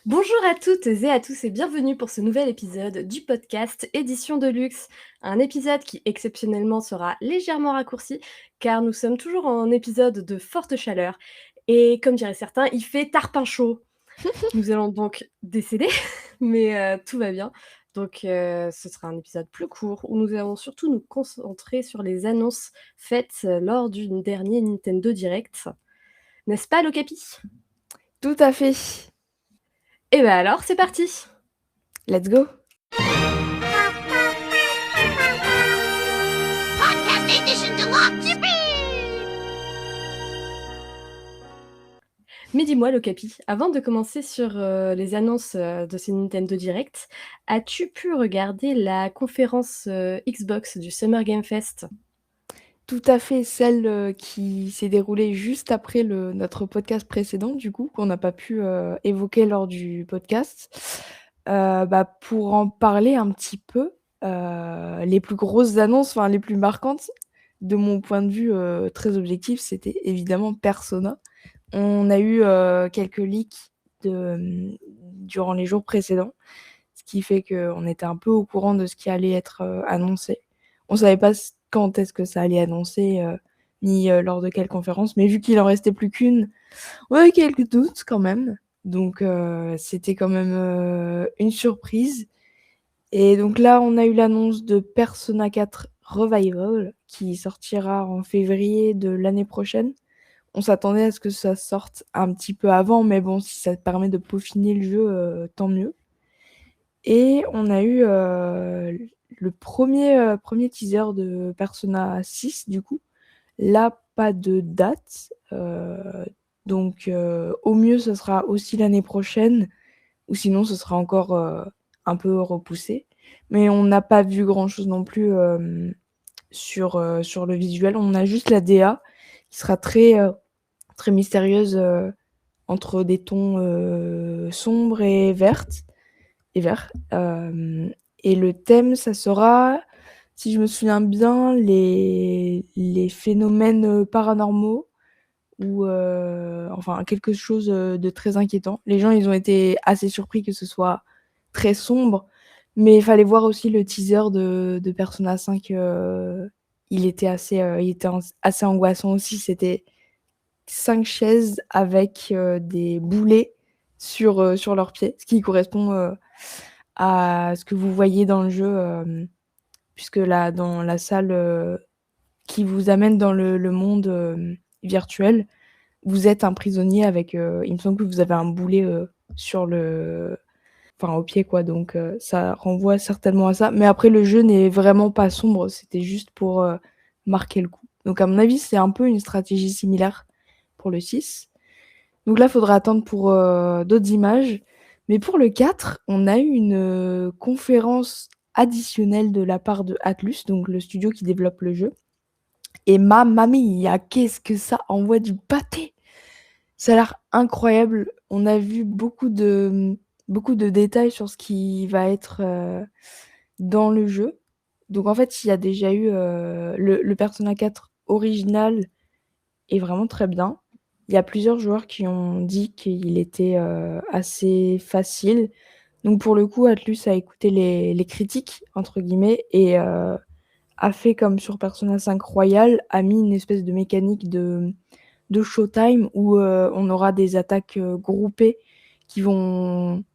Bonjour à toutes et à tous et bienvenue pour ce nouvel épisode du podcast Édition de luxe. Un épisode qui exceptionnellement sera légèrement raccourci car nous sommes toujours en épisode de forte chaleur et comme diraient certains, il fait tarpin chaud. Nous allons donc décéder, mais tout va bien. Donc ce sera un épisode plus court où nous allons surtout nous concentrer sur les annonces faites lors du dernier Nintendo Direct. N'est-ce pas, Locapi? Tout à fait. Et ben alors, c'est parti! Let's go. Podcast Edition Deluxe. Mais dis-moi, Locapi, avant de commencer sur, les annonces, de ces Nintendo Direct, as-tu pu regarder la conférence, Xbox du Summer Game Fest? Tout à fait, celle, qui s'est déroulée juste après notre podcast précédent du coup, qu'on n'a pas pu, évoquer lors du podcast. Pour en parler un petit peu, les plus grosses annonces, enfin les plus marquantes, de mon point de vue, très objectif, c'était évidemment Persona. On a eu, quelques leaks durant les jours précédents, ce qui fait qu'on était un peu au courant de ce qui allait être, annoncé. On savait pas quand est-ce que ça allait annoncer, ni, lors de quelle conférence, mais vu qu'il en restait plus qu'une, on avait quelques doutes quand même. Donc c'était quand même, une surprise et donc là, on a eu l'annonce de Persona 4 Revival qui sortira en février de l'année prochaine. On s'attendait à ce que ça sorte un petit peu avant, mais bon, si ça te permet de peaufiner le jeu, tant mieux. Et on a eu, le premier teaser de Persona 6 du coup. Là, pas de date, donc au mieux, ce sera aussi l'année prochaine ou sinon ce sera encore, un peu repoussé. Mais on n'a pas vu grand-chose non plus, sur le visuel. On a juste la DA qui sera très mystérieuse, entre des tons, sombres et vertes et verts. Et le thème, ça sera, si je me souviens bien, les phénomènes, paranormaux ou enfin quelque chose, de très inquiétant. Les gens, ils ont été assez surpris que ce soit très sombre, mais il fallait voir aussi le teaser de Persona 5, il était assez angoissant aussi. C'était 5 chaises avec, des boulets sur leurs pieds, ce qui correspond, à ce que vous voyez dans le jeu, puisque là, dans la salle, qui vous amène dans le monde, virtuel, vous êtes un prisonnier avec, il me semble que vous avez un boulet, sur le enfin au pied quoi, donc ça renvoie certainement à ça. Mais après le jeu n'est vraiment pas sombre, c'était juste pour, marquer le coup. Donc à mon avis, c'est un peu une stratégie similaire pour le 6. Donc là, il faudra attendre pour, d'autres images. Mais pour le 4, on a eu une, conférence additionnelle de la part de Atlus, donc le studio qui développe le jeu. Et mamma mia, qu'est-ce que ça envoie du pâté! Ça a l'air incroyable. On a vu beaucoup de détails sur ce qui va être, dans le jeu. Donc en fait, il y a déjà eu, le Persona 4 original est vraiment très bien. Il y a plusieurs joueurs qui ont dit qu'il était, assez facile. Donc pour le coup, Atlus a écouté les «critiques» entre guillemets et a fait comme sur Persona 5 Royal, a mis une espèce de mécanique de showtime où, on aura des attaques, groupées qui vont,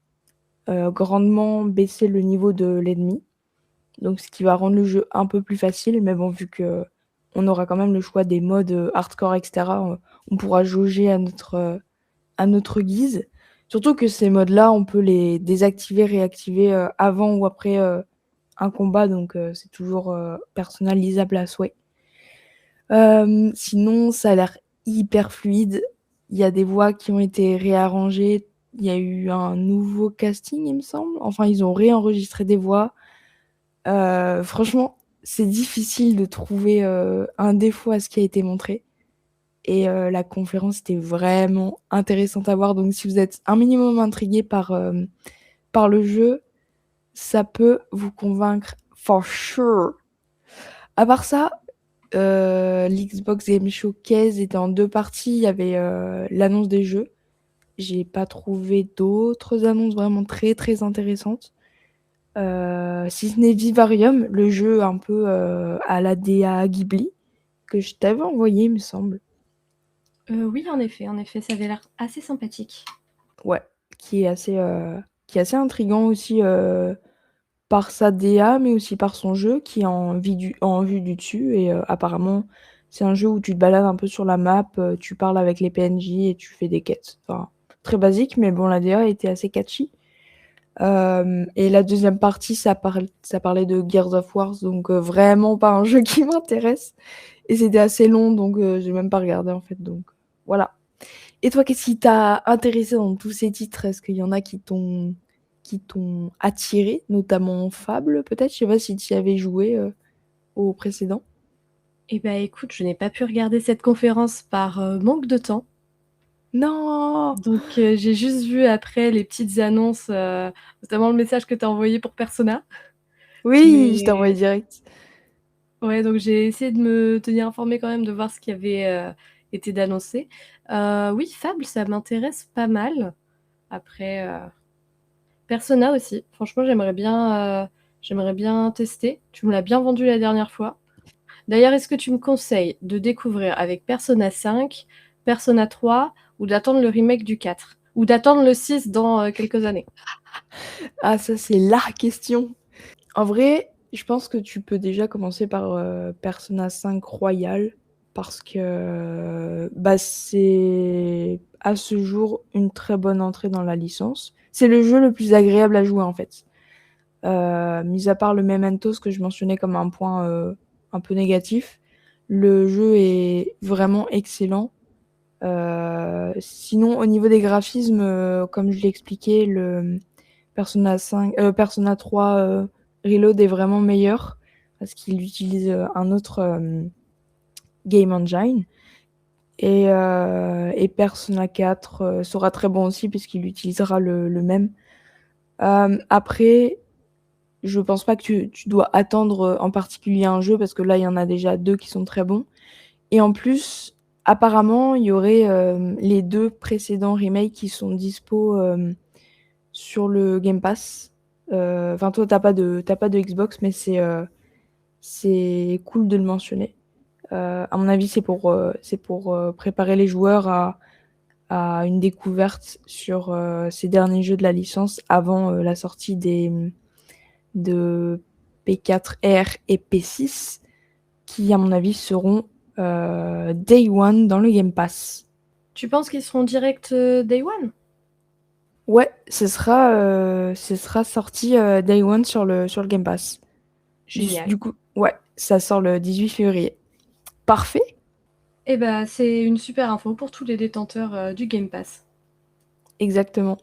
grandement baisser le niveau de l'ennemi. Donc ce qui va rendre le jeu un peu plus facile, mais bon, vu qu'on aura quand même le choix des modes, hardcore et cetera, on pourra jauger à notre guise. Surtout que ces modes-là, on peut les désactiver, réactiver, avant ou après, un combat, donc c'est toujours, personnalisable à souhait. Sinon, ça a l'air hyper fluide. Il y a des voix qui ont été réarrangées. Il y a eu un nouveau casting, il me semble. Enfin, ils ont réenregistré des voix. Franchement, c'est difficile de trouver, un défaut à ce qui a été montré et la conférence était vraiment intéressante à voir. Donc si vous êtes un minimum intrigué par le jeu, ça peut vous convaincre for sure. À part ça, l'Xbox Game Showcase était en 2 parties. Il y avait, l'annonce des jeux j'ai pas trouvé d'autres annonces vraiment très, très intéressantes. Si ce n'est Vivarium, le jeu un peu, à la DA Ghibli, que je t'avais envoyé, il me semble. Oui, en effet, ça avait l'air assez sympathique. Ouais, qui est assez intriguant aussi, par sa DA, mais aussi par son jeu qui est en vue du dessus et apparemment, c'est un jeu où tu te balades un peu sur la map, tu parles avec les PNJ et tu fais des quêtes. Enfin, très basique, mais bon, la DA était assez catchy. Et la deuxième partie, ça parlait de Gears of War, donc vraiment pas un jeu qui m'intéresse. Et c'était assez long, donc j'ai même pas regardé en fait. Donc voilà. Et toi, qu'est-ce qui t'a intéressé dans tous ces titres? Est-ce qu'il y en a qui t'ont attiré, notamment Fable, peut-être? Je sais pas si tu y avais joué au précédent. Eh ben, écoute, je n'ai pas pu regarder cette conférence par manque de temps. Non! Donc, j'ai juste vu après les petites annonces, notamment le message que tu as envoyé pour Persona. Oui, je t'ai envoyé Mais direct. ouais, donc j'ai essayé de me tenir informée quand même, de voir ce qui avait été d'annoncé. Oui, Fable, ça m'intéresse pas mal. Après, Persona aussi. Franchement, j'aimerais bien tester. Tu me l'as bien vendu la dernière fois. D'ailleurs, est-ce que tu me conseilles de découvrir avec Persona 5, Persona 3 ou d'attendre le remake du 4? Ou d'attendre le 6 dans quelques années? Ah, ça, c'est la question. En vrai, je pense que tu peux déjà commencer par Persona 5 Royal parce que bah, c'est à ce jour une très bonne entrée dans la licence. C'est le jeu le plus agréable à jouer en fait. Mis à part le Mementos que je mentionnais comme un point un peu négatif, le jeu est vraiment excellent. Sinon, au niveau des graphismes, comme je l'ai expliqué, le Persona 3 Reload est vraiment meilleur parce qu'il utilise un autre game engine. Et Persona 4 sera très bon aussi puisqu'il utilisera le même. Après, je pense pas que tu dois attendre en particulier un jeu parce que là, il y en a déjà deux qui sont très bons. Et en plus, apparemment, il y aurait les deux précédents remakes qui sont dispo sur le Game Pass. Enfin, toi, t'as pas de Xbox, mais c'est cool de le mentionner. À mon avis, c'est pour préparer les joueurs à une découverte sur ces derniers jeux de la licence avant la sortie de P4R et P6, qui, à mon avis, seront Day One dans le Game Pass. Tu penses qu'ils seront direct Day One? Ouais, ce sera sorti Day One sur le Game Pass. Génial. Du coup, ouais, ça sort le 18 février. Parfait, Eh ben, c'est une super info pour tous les détenteurs du Game Pass. exactement.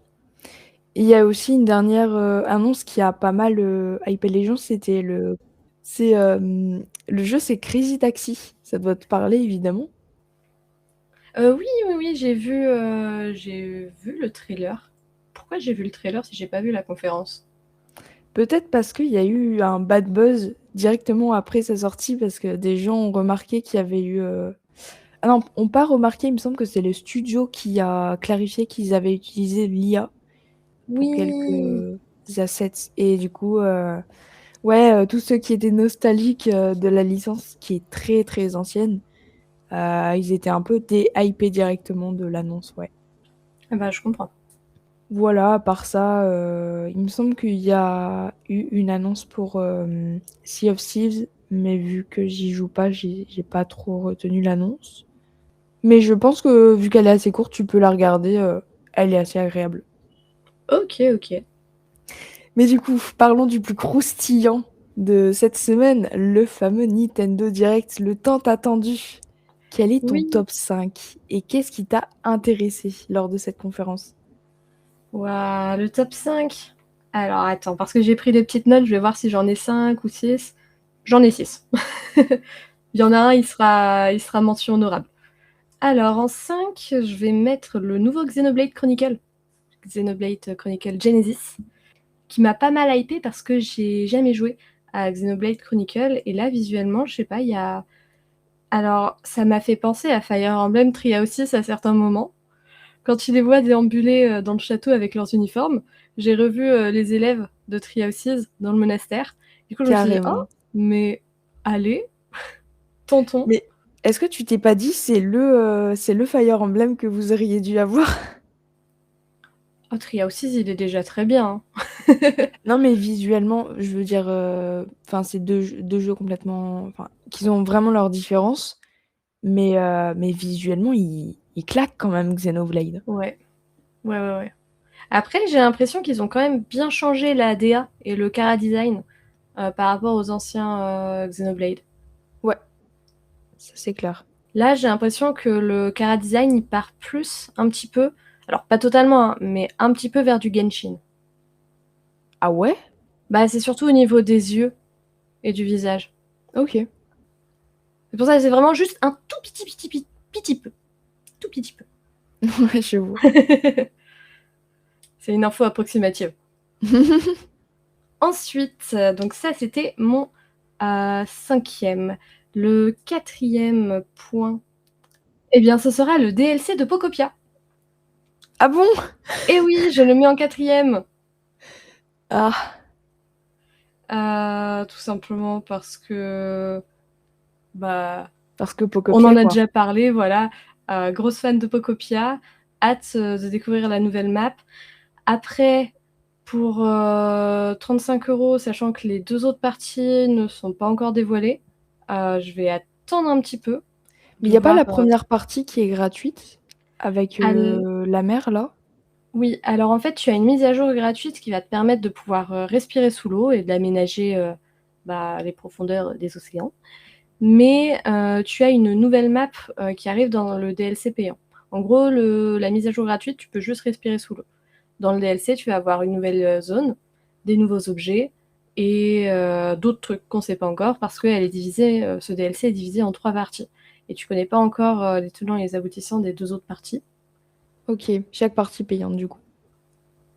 Il y a aussi une dernière annonce qui a pas mal hypé les gens, c'est le jeu, c'est Crazy Taxi. Ça doit te parler évidemment. Oui, oui, oui, j'ai vu le trailer. Pourquoi j'ai vu le trailer si j'ai pas vu la conférence? Peut-être parce qu'il y a eu un bad buzz directement après sa sortie, parce que des gens ont remarqué qu'il y avait eu. Ah non, on pas remarqué, il me semble que c'est le studio qui a clarifié qu'ils avaient utilisé l'IA pour Oui. quelques assets. Et du coup, ouais, tous ceux qui étaient nostalgiques de la licence qui est très très ancienne, ils étaient un peu déhypés directement de l'annonce, ouais. Ah bah, je comprends. Voilà, à part ça, il me semble qu'il y a eu une annonce pour Sea of Thieves, mais vu que j'y joue pas, j'ai pas trop retenu l'annonce. Mais je pense que vu qu'elle est assez courte, tu peux la regarder, elle est assez agréable. Ok, ok. Mais du coup, parlons du plus croustillant de cette semaine, le fameux Nintendo Direct, le tant attendu. Quel est ton Oui. top 5 et qu'est-ce qui t'a intéressé lors de cette conférence? Waouh, le top 5. Alors, attends, parce que j'ai pris des petites notes, je vais voir si j'en ai 5 ou 6. J'en ai 6. Il y en a un, il sera mention honorable. Alors, en 5, je vais mettre le nouveau Xenoblade Chronicle. Xenoblade Chronicle Genesis, qui m'a pas mal hypé parce que j'ai jamais joué à Xenoblade Chronicle. Et là, visuellement, je sais pas, il y a... Alors, ça m'a fait penser à Fire Emblem Three Houses à certains moments. Quand tu les vois déambuler, dans le château avec leurs uniformes, j'ai revu, les élèves de Three Houses dans le monastère. Du coup, je me suis dit: «Oh, Carrément. mais allez, tentons». Mais est-ce que tu t'es pas dit: c'est le Fire Emblem que vous auriez dû avoir? Oh, Three Houses, il est déjà très bien, hein. Non, mais visuellement, je veux dire, enfin, c'est 2 jeux complètement enfin, qui ont vraiment leurs différences, mais visuellement, ils claquent quand même Xenoblade. Ouais. Ouais, ouais, ouais. Après, j'ai l'impression qu'ils ont quand même bien changé la DA et le chara-design, par rapport aux anciens, Xenoblade. Ouais, ça c'est clair. Là, j'ai l'impression que le chara-design, il part plus, un petit peu, alors pas totalement, hein, mais un petit peu vers du Genshin. Ah ouais? Bah, c'est surtout au niveau des yeux et du visage. OK. C'est pour ça que c'est vraiment juste un tout petit peu, tout petit peu. Ouais, je vois. C'est une info approximative. Ensuite, donc ça, c'était mon 5e. Le 4e point, eh bien, ce sera le DLC de Pocopia. Ah bon? Et oui, je le mets en 4e. Ah, Tout simplement parce que, bah, parce que on en Pocopia, a quoi. déjà parlé, voilà. Grosse fan de Pocopia, hâte, de découvrir la nouvelle map. Après, pour 35 €, sachant que les 2 autres parties ne sont pas encore dévoilées, je vais attendre un petit peu Mais il de y a pas voir, la première partie qui est gratuite avec, al la mer là? oui, alors en fait, tu as une mise à jour gratuite qui va te permettre de pouvoir, respirer sous l'eau et d'aménager, bah, les profondeurs des océans. Mais, tu as une nouvelle map, qui arrive dans le DLC payant. En gros, la mise à jour gratuite, tu peux juste respirer sous l'eau. Dans le DLC, tu vas avoir une nouvelle, zone, des nouveaux objets et d'autres trucs qu'on sait pas encore parce qu'elle est divisée, ce DLC est divisé en 3 parties et tu connais pas encore, les tenants et les aboutissants des 2 autres parties. OK, chaque partie payante du coup.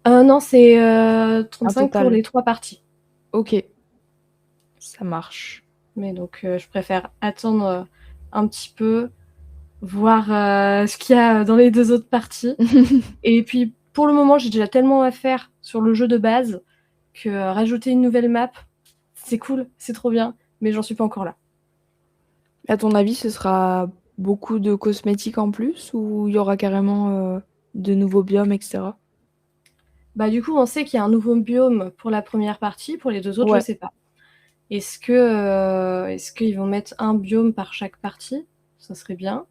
Non, c'est, Un 35 pour total. les 3 parties. OK, ça marche. Mais donc, je préfère attendre, un petit peu, voir, ce qu'il y a dans les 2 autres parties. Et puis, pour le moment, j'ai déjà tellement à faire sur le jeu de base que, rajouter une nouvelle map, c'est cool, c'est trop bien, mais j'en suis pas encore là. À ton avis, ce sera beaucoup de cosmétiques en plus ou il y aura carrément, de nouveaux biomes et cetera? Bah, du coup, on sait qu'il y a un nouveau biome pour la première partie, pour les 2 autres, je Ouais, sais pas. Est-ce qu'ils vont mettre un biome par chaque partie? Ça serait bien.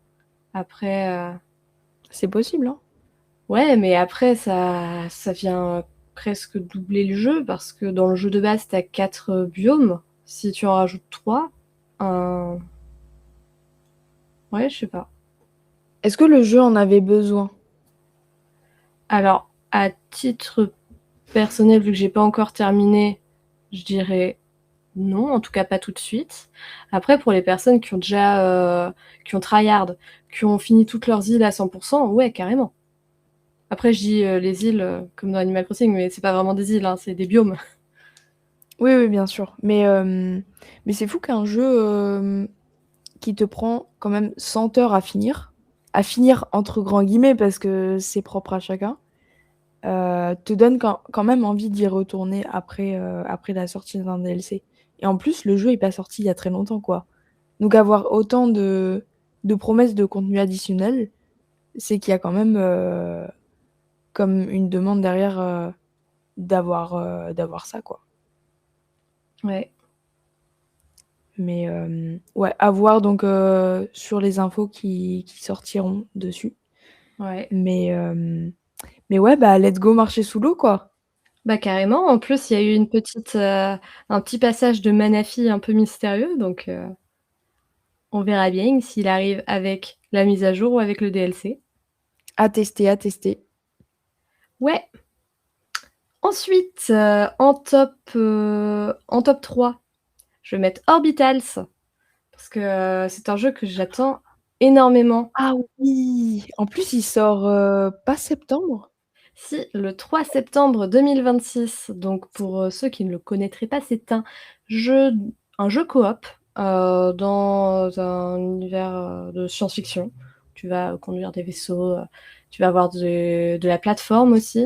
Après, c'est possible, hein? ouais, mais après ça vient presque doubler le jeu parce que dans le jeu de base, tu as 4, biomes. Si tu en rajoutes 3, un ouais, je sais pas. Est-ce que le jeu en avait besoin? Alors, à titre personnel, vu que j'ai pas encore terminé, je dirais non, en tout cas pas tout de suite. Après pour les personnes qui ont déjà, qui ont tryhard, qui ont fini toutes leurs îles à 100, ouais, carrément. Après je dis, les îles, comme dans Animal Crossing, mais c'est pas vraiment des îles, hein, c'est des biomes. Oui, oui, bien sûr. Mais c'est fou qu'un jeu, qui te prend quand même 100 heures à «finir» entre grands guillemets parce que c'est propre à chacun, te donne quand même envie d'y retourner après la sortie d'un DLC. Et en plus, le jeu est pas sorti il y a très longtemps, quoi. Donc avoir autant de promesses de contenu additionnel, c'est qu'il y a quand même, comme une demande derrière, d'avoir ça, quoi. Ouais, Mais ouais, à voir donc sur les infos qui sortiront dessus. ouais. Mais mais ouais, bah, let's go marcher sous l'eau, quoi. Bah, carrément, en plus, il y a eu un petit passage de Manaphy un peu mystérieux, donc on verra bien s'il arrive avec la mise à jour ou avec le DLC. À tester, à tester. Ouais. Ensuite, en top 3, je vais mettre Orbitals parce que, c'est un jeu que j'attends énormément. Ah oui! En plus, il sort, pas septembre? Si, le 3 septembre 2026, donc pour, ceux qui ne le connaîtraient pas, c'est jeu un jeu coop, dans un univers, de science-fiction. Tu vas conduire des vaisseaux, Tu vas avoir de la plateforme aussi,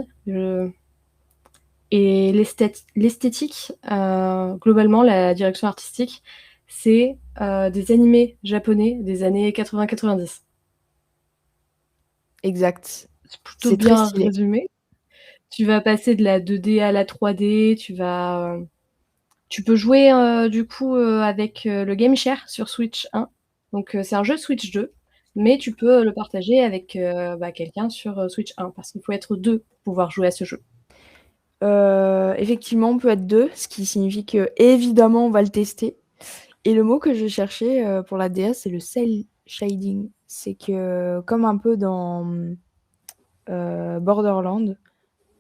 et l'esthétique, globalement, la direction artistique, c'est, des animés japonais des années 80-90. Exact. C'est plutôt C'est très bien stylé. résumé. Tu vas passer de la 2D à la 3D, tu peux jouer, du coup, avec, le Game Share sur Switch 1. Donc, c'est un jeu Switch 2, mais tu peux le partager avec, quelqu'un sur, Switch 1 parce qu'il faut être 2 pour pouvoir jouer à ce jeu. Effectivement, on peut être 2, ce qui signifie qu'évidemment, on va le tester. Et le mot que je cherchais, pour la DS, c'est le cel shading. C'est que, comme un peu dans, Borderlands,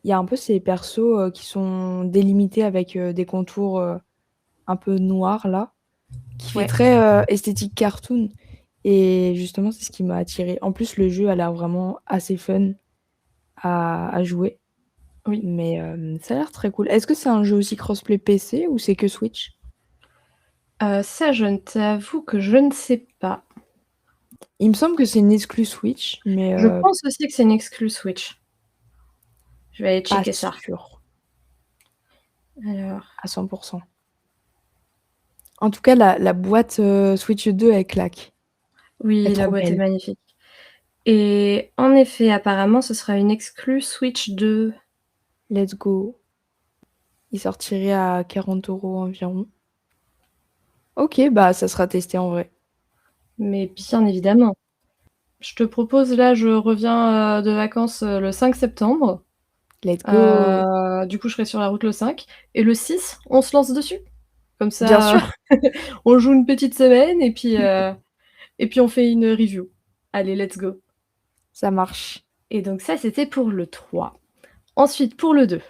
il y a un peu ces persos, qui sont délimités avec, des contours, un peu noirs là, qui fait Ouais. très, esthétique cartoon et justement, c'est ce qui m'a attirée. En plus, le jeu a l'air vraiment assez fun à jouer, Oui. mais ça a l'air très cool. Est-ce que c'est un jeu aussi crossplay PC ou c'est que Switch? Ça, je ne t'avoue que je ne sais pas. Il me semble que c'est une exclue Switch, mais Je pense aussi que c'est une exclue Switch. Je vais aller pas checker ça. sûr Alors, à 100 En tout cas, la boîte, Switch 2, elle claque. Elle est oui, la trop boîte est belle. magnifique et en effet, apparemment, ce sera une exclue Switch 2. Let's go. Il sortirait à 40 € environ. OK, bah, ça sera testé en vrai. Mais bien évidemment. Je te propose là, je reviens, de vacances, le 5 septembre. Let's go. Du coup, je serai sur la route le 5 et le 6, on se lance dessus. Comme Bien ça, sûr. on joue une petite semaine et puis on fait une review. Allez, let's go. Ça marche. Et donc ça, c'était pour le 3. Ensuite, pour le 2.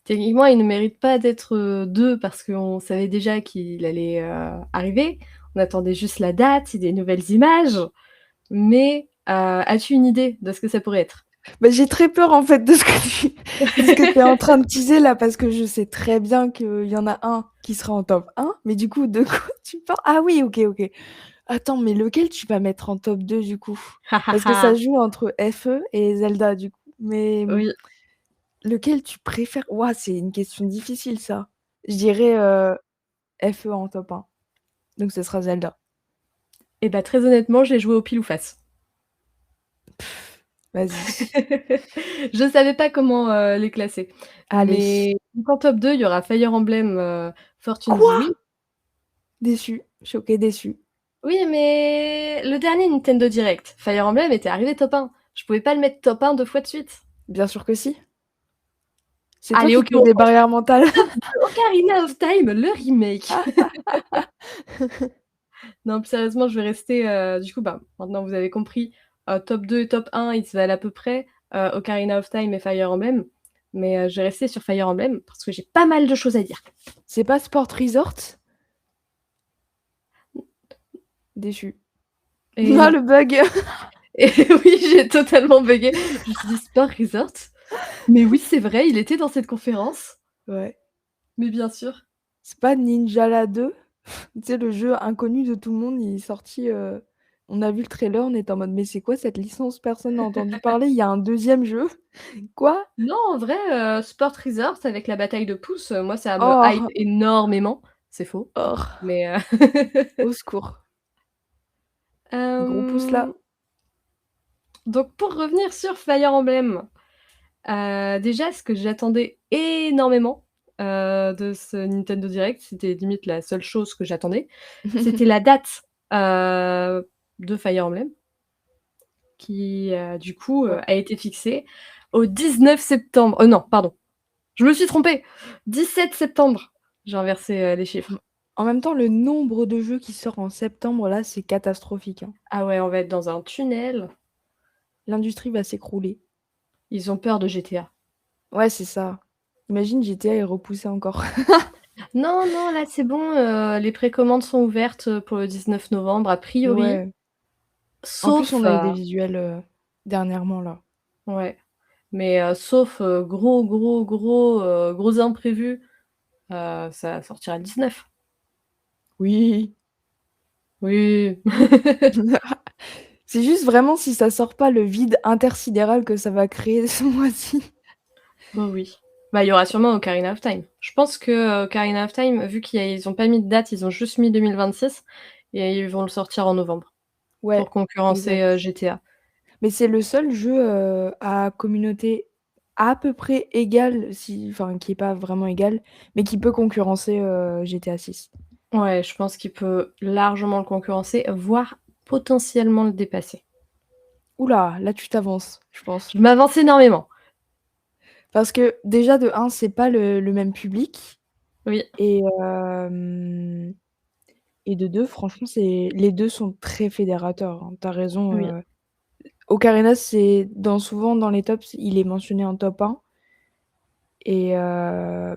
Techniquement, il ne mérite pas d'être, 2 parce qu'on savait déjà qu'il allait, arriver. On attendait juste la date et des nouvelles images. Mais, as-tu une idée de ce que ça pourrait être? Bah, j'ai très peur en fait de ce que tu es en train de teaser là, parce que je sais très bien qu'il y en a un qui sera en top 1, mais du coup, de quoi tu parles? Ah oui, OK, OK. Attends, mais lequel tu vas mettre en top 2 du coup? Parce que ça joue entre FE et Zelda du coup. Mais Oui, lequel tu préfères? Ouah, c'est une question difficile ça. Je dirais, FE en top 1, donc ce sera Zelda. et bah, très honnêtement, j'ai joué au pile ou face. Vas-y. Je savais pas comment, les classer. Allez. Mais donc en top 2, il y aura Fire Emblem, Fortune's Quoi? Wheel. Déçue, choquée, déçue. Oui, mais le dernier Nintendo Direct, Fire Emblem était arrivé top 1. Je pouvais pas le mettre top 1 2 fois de suite. Bien sûr que si. C'est toi Allez, qui OK, te mets on des change. barrières mentales. Ocarina of Time, le remake. Non, plus sérieusement, je vais rester, du coup, bah, maintenant vous avez compris, top 2 et top 1, ils se valent à peu près, Ocarina of Time et Fire Emblem. Mais, je vais rester sur Fire Emblem parce que j'ai pas mal de choses à dire. C'est pas Sport Resort? Déçue. Et Ah non. le bug! Et oui, j'ai totalement buggé. Je me suis dit: «Sport Resort?» Mais oui, c'est vrai, il était dans cette conférence. Ouais. Mais bien sûr. C'est pas Ninjala 2? Tu sais, le jeu inconnu de tout le monde, il est sorti, on a vu le trailer, on était en mode: «Mais c'est quoi cette licence? Personne n'a entendu parler, il y a un deuxième jeu? Quoi?» Non, en vrai, Sport Resort avec la bataille de pouces, moi ça me hype Oh! énormément. C'est faux, Oh! mais Au secours. Gros pouce hem, là. donc pour revenir sur Fire Emblem, déjà ce que j'attendais énormément, de ce Nintendo Direct, c'était limite la seule chose que j'attendais, c'était la date, de Fire Emblem qui, du coup, Ouais. a été fixée au 19 septembre. Non, pardon, je me suis trompée! 17 septembre. J'ai inversé, les Mmh. chiffres. En même temps, le nombre de jeux qui sort en septembre là, c'est catastrophique, hein. Ah ouais, on va être dans un tunnel. L'industrie va s'écrouler. Ils ont peur de GTA. Ouais, c'est ça. Imagine GTA est repoussé encore. Non, non, là, c'est bon, les précommandes sont ouvertes, pour le 19 novembre a priori, Ouais. En plus, sauf, on a eu des visuels, dernièrement là. ouais, mais sauf, gros imprévus, ça sortira le 19. Oui. Oui. C'est juste vraiment si ça sort pas le vide intersidéral que ça va créer ce mois-ci. Oh oui. Bah, il y aura sûrement Ocarina of Time. Je pense que, Ocarina of Time, vu qu'ils ont pas mis de date, ils ont juste mis 2026 et ils vont le sortir en novembre Ouais, pour concurrencer, exact. GTA. Mais c'est le seul jeu, à communauté à peu près égale, si enfin qui est pas vraiment égale, mais qui peut concurrencer, GTA 6. Ouais, je pense qu'il peut largement le concurrencer, voire potentiellement le dépasser. Ouh là, là tu t'avances, je pense. Je m'avance énormément. Parce que déjà de 1, c'est pas le même public Oui, et hem et de 2, franchement, c'est les 2 sont très fédérateurs, hein. Tu as raison, oui. Ocarina, c'est souvent dans les tops, il est mentionné en top 1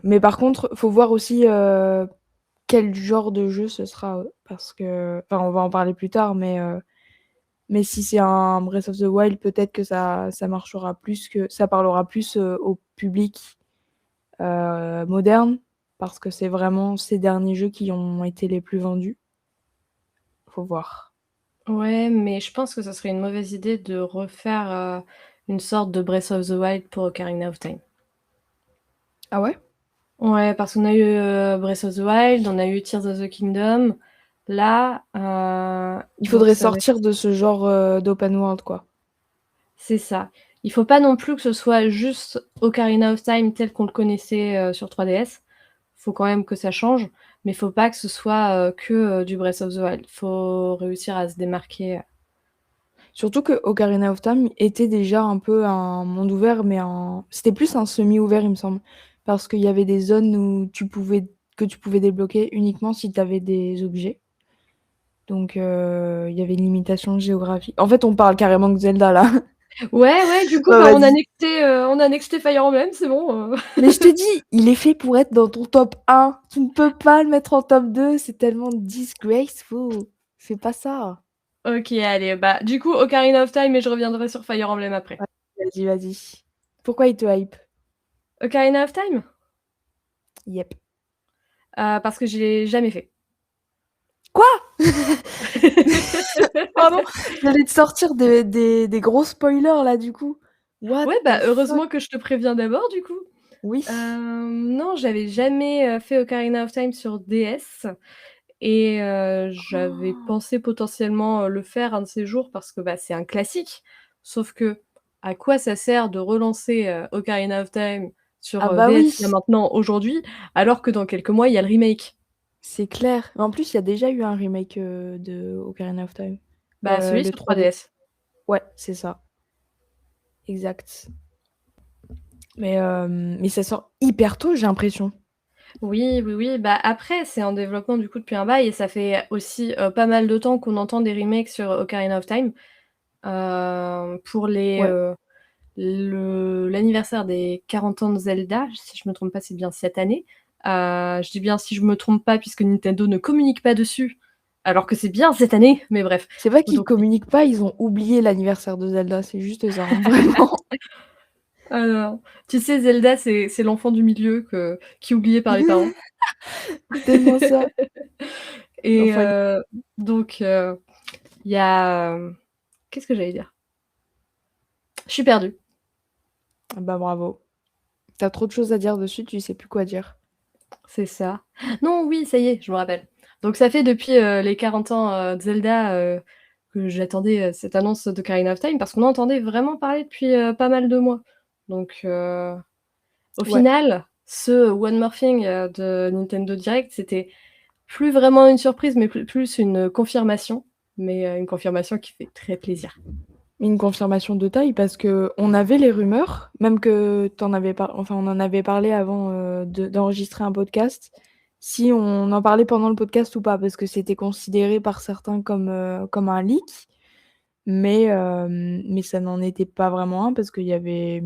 mais par contre, faut voir aussi, quel genre de jeu ce sera, parce que enfin, on va en parler plus tard, mais si c'est un Breath of the Wild, peut-être que ça marchera plus que ça parlera plus, au public, moderne, parce que c'est vraiment ces derniers jeux qui ont été les plus vendus. Faut voir. Ouais, mais je pense que ça serait une mauvaise idée de refaire, une sorte de Breath of the Wild pour Ocarina of Time. Ah ouais? Ouais, parce qu'on a eu, Breath of the Wild, on a eu Tears of the Kingdom. Là, Il donc faudrait ça va être sortir de ce genre, d'open world, quoi. c'est ça. Il faut pas non plus que ce soit juste Ocarina of Time tel qu'on le connaissait, sur 3DS. Faut quand même que ça change, mais faut pas que ce soit, que, du Breath of the Wild. Faut réussir à se démarquer. Surtout que Ocarina of Time était déjà un peu un monde ouvert, mais c'était plus un semi-ouvert, il me semble. Parce qu'il y avait des zones où que tu pouvais débloquer uniquement si tu avais des objets. Donc, il y avait une limitation géographique. En fait, on parle carrément de Zelda là. Ouais, ouais, du coup, Bah, bah, vas-y. on a annexé Fire Emblem, c'est bon. Mais je te dis, il est fait pour être dans ton top 1. Tu ne peux pas le mettre en top 2, c'est tellement disgraceful. Fais pas ça. OK, allez, bah, du coup, Ocarina of Time et je reviendrai sur Fire Emblem après. Ouais, vas-y, vas-y. Pourquoi il te hype? Ocarina of Time? Yep. Parce que je l'ai jamais fait. Quoi? Pardon, j'allais te sortir des gros spoilers là du coup. What Ouais, bah, the fuck? heureusement que je te préviens d'abord, du coup. Oui, Non, j'avais jamais, fait Ocarina of Time sur DS et j'avais pensé potentiellement, le faire un de ces jours parce que, bah, c'est un classique. Sauf que, à quoi ça sert de relancer, Ocarina of Time sur, ah bah DS oui, là maintenant aujourd'hui, alors que dans quelques mois il y a le remake? c'est clair. En plus, il y a déjà eu un remake, de Ocarina of Time. Bah, celui Le sur 3D. 3DS. Ouais, c'est ça, exact. Mais ça sort hyper tôt, j'ai l'impression. Oui, oui, oui, bah, après c'est en développement du coup depuis un bail et ça fait aussi, pas mal de temps qu'on entend des remakes sur Ocarina of Time. Pour Ouais, l'anniversaire des 40 ans de Zelda, si je me trompe pas, c'est bien cette année. Je dis bien si je me trompe pas puisque Nintendo ne communique pas dessus, alors que c'est bien cette année, mais bref. c'est vrai qu'ils Donc communiquent pas, ils ont oublié l'anniversaire de Zelda, c'est juste ça, hein, vraiment. non, tu sais Zelda c'est l'enfant du milieu qui est oublié par les parents C'est tellement ça. et L'enfant il donc il y a, qu'est-ce que j'allais dire? Je suis perdue. ah bah bravo. Tu as trop de choses à dire dessus, tu sais plus quoi dire. C'est ça. Non, oui, ça y est, je me rappelle. Donc ça fait depuis, les 40 ans, de Zelda, que j'attendais, cette annonce d'Ocarina of Time parce qu'on en entendait vraiment parler depuis, pas mal de mois. Donc au Ouais. final, ce One More Thing, de Nintendo Direct, c'était plus vraiment une surprise, mais plus une confirmation, mais une confirmation qui fait très plaisir. Une confirmation de taille parce que on avait les rumeurs, même que enfin on en avait parlé avant d'enregistrer un podcast, si on en parlait pendant le podcast ou pas, parce que c'était considéré par certains comme un leak, mais ça n'en était pas vraiment un parce qu'il y avait,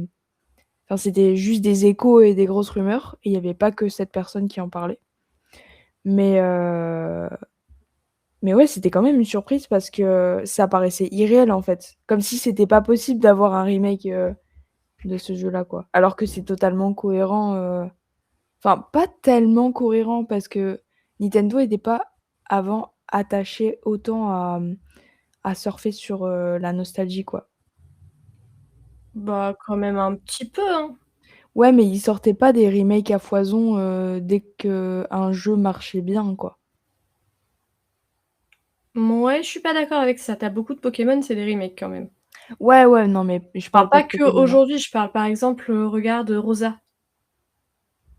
enfin c'était juste des échos et des grosses rumeurs, et il y avait pas que cette personne qui en parlait. Mais euh, Mais ouais, c'était quand même une surprise parce que ça paraissait irréel en fait. Comme si c'était pas possible d'avoir un remake de ce jeu-là, quoi. Alors que c'est totalement cohérent. Enfin, pas tellement cohérent parce que Nintendo n'était pas avant attaché autant à surfer sur, la nostalgie, quoi. Bah, quand même un petit peu, hein. Ouais, mais ils sortaient pas des remakes à foison, dès qu'un jeu marchait bien, quoi. Mouais, je suis pas d'accord avec ça. Tu as beaucoup de Pokémon, c'est des remakes quand même. Ouais, ouais, non, mais je Enfin, parle pas pas de Pokémon, hein. qu'aujourd'hui, je parle par exemple, regarde, Rosa,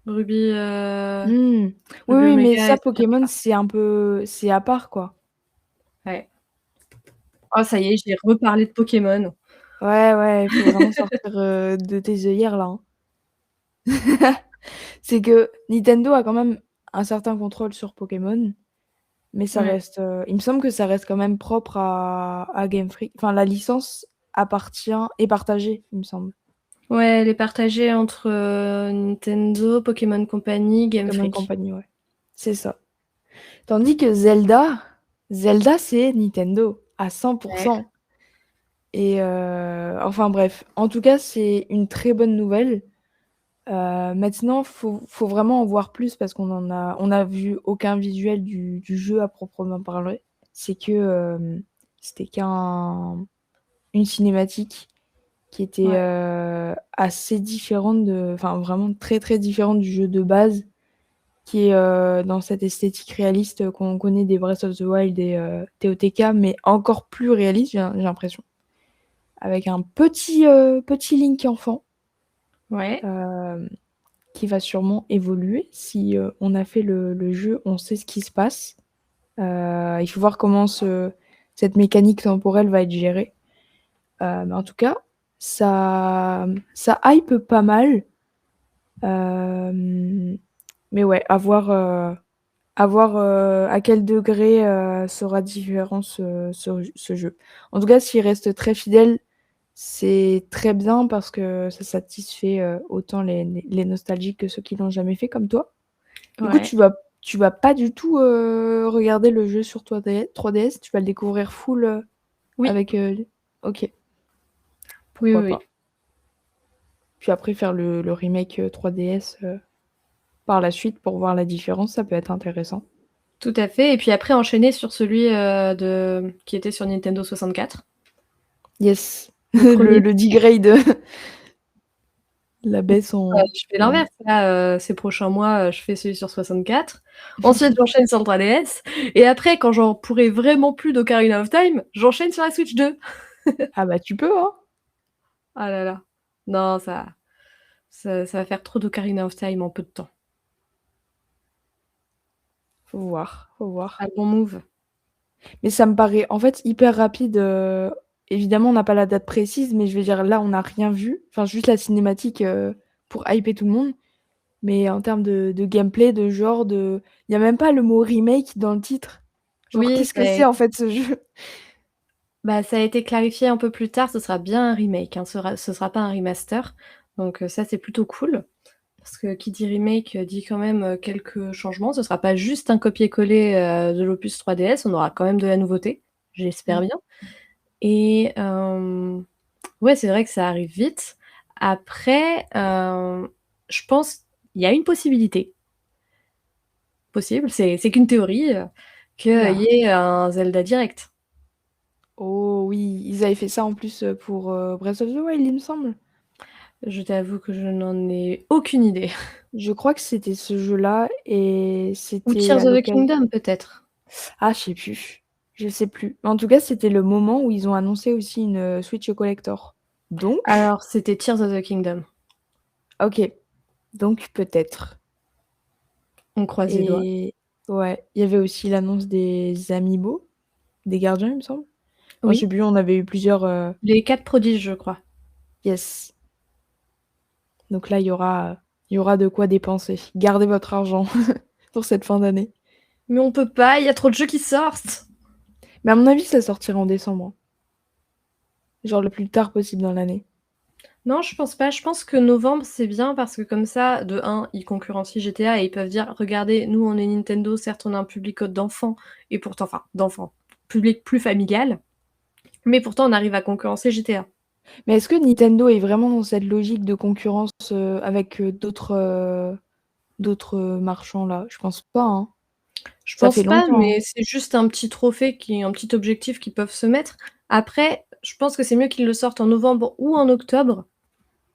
Ruby, Mmh. Oui, Ruby oui, mais Omega ça, et cetera. Pokémon, c'est à part, quoi. Ouais. Oh ça y est, j'ai reparlé de Pokémon. Ouais, ouais, il faut vraiment sortir, de tes œillères, là, hein. C'est que Nintendo a quand même un certain contrôle sur Pokémon, mais ça Ouais. reste, il me semble que ça reste quand même propre à Game Freak. Enfin, la licence est partagée, il me semble. Ouais, elle est partagée entre, Nintendo, Pokémon Company, Game Pokémon Freak. Company, ouais. C'est ça. Tandis que Zelda, c'est Nintendo à Ouais. 100 et enfin bref. En tout cas, c'est une très bonne nouvelle. Maintenant, faut vraiment en voir plus parce on a vu aucun visuel du jeu à proprement parler. C'est que, c'était une cinématique qui était, Ouais. assez différente enfin vraiment très, très différente du jeu de base, qui est, dans cette esthétique réaliste, qu'on connaît des Breath of the Wild et TOTK, mais encore plus réaliste, j'ai l'impression. Avec un petit Link enfant, Ouais. hem qui va sûrement évoluer. Si, on a fait le jeu, on sait ce qui se passe. Il faut voir comment cette mécanique temporelle va être gérée. Mais en tout cas, ça hype pas mal. Hem, mais ouais, à voir, à quel degré, sera différent ce jeu. En tout cas, s'il reste très fidèle, c'est très bien parce que ça satisfait, autant les nostalgiques que ceux qui l'ont jamais fait comme toi. Du coup, Ouais. tu vas pas du tout, regarder le jeu sur 3DS, tu vas le découvrir full, Oui. avec, OK, Oui, oui, pourquoi oui. pas. Puis après faire le remake, 3DS, par la suite pour voir la différence, ça peut être intéressant. Tout à fait et puis après enchaîner sur celui, qui était sur Nintendo 64. Yes, Le premier. le degrade, la baisse Je fais en l'inverse là, ces prochains mois, je fais celui sur 64. Ensuite, j'enchaîne sur le 3DS et après quand j'en pourrai vraiment plus d'Ocarina of Time, j'enchaîne sur la Switch 2. ah bah, tu peux, hein. Ah là là. Non, ça va faire trop d'Ocarina of Time en peu de temps. Faut voir, faut voir. Pas le bon move. Mais ça me paraît, en fait, hyper rapide, évidemment, on n'a pas la date précise, mais je veux dire, là, on n'a rien vu. Enfin, juste la cinématique, pour hyper tout le monde. Mais en termes de gameplay, il y a même pas le mot remake dans le titre. Genre, Oui, qu'est-ce que c'est, en fait, ce jeu? bah, ça a été clarifié un peu plus tard, ce sera bien un remake, hein, ce sera pas un remaster, donc ça, c'est plutôt cool. Parce que qui dit remake, dit quand même, quelques changements. Ce sera pas juste un copier-coller, de l'opus 3DS, on aura quand même de la nouveauté, j'espère Mmh. bien et ouais, c'est vrai que ça arrive vite. Après, je pense il y a une possibilité, possible, c'est qu'une théorie, qu'il Oula. y ait un Zelda direct. Oh oui, ils avaient fait ça en plus, pour, Breath of the Wild, il me semble. Je t'avoue que je n'en ai aucune idée. Je crois que c'était ce jeu-là et Ou c'était Tears à of the l'occasion. Kingdom peut-être? Ah, je sais plus. Je sais plus. Mais en tout cas, c'était le moment où ils ont annoncé aussi une, Switch Collector. Donc Alors, c'était Tears of the Kingdom. OK, donc peut-être. On croise les doigts. Et ouais, il y avait aussi l'annonce des Amiibo, des gardiens, il me semble. Enfin, je sais Oui, plus, on avait eu plusieurs, les 4 prodiges, je crois. yes. Donc là, il y aura de quoi dépenser. Gardez votre argent pour cette fin d'année. Mais on peut pas, il y a trop de jeux qui sortent! Mais à mon avis, ça sortira en décembre, hein. Genre le plus tard possible dans l'année. Non, je pense pas. Je pense que novembre, c'est bien parce que comme ça, de un, ils concurrencient GTA et ils peuvent dire: «Regardez, nous, on est Nintendo, certes, on a un public d'enfants et pourtant enfin, d'enfants, public plus familial, mais pourtant on arrive à concurrencer GTA». Mais est-ce que Nintendo est vraiment dans cette logique de concurrence, avec, d'autres, marchands là? Je pense pas, hein. Je Ça fait pense pas, longtemps, hein. mais c'est juste un petit trophée un petit objectif qu'ils peuvent se mettre. Après, je pense que c'est mieux qu'ils le sortent en novembre ou en octobre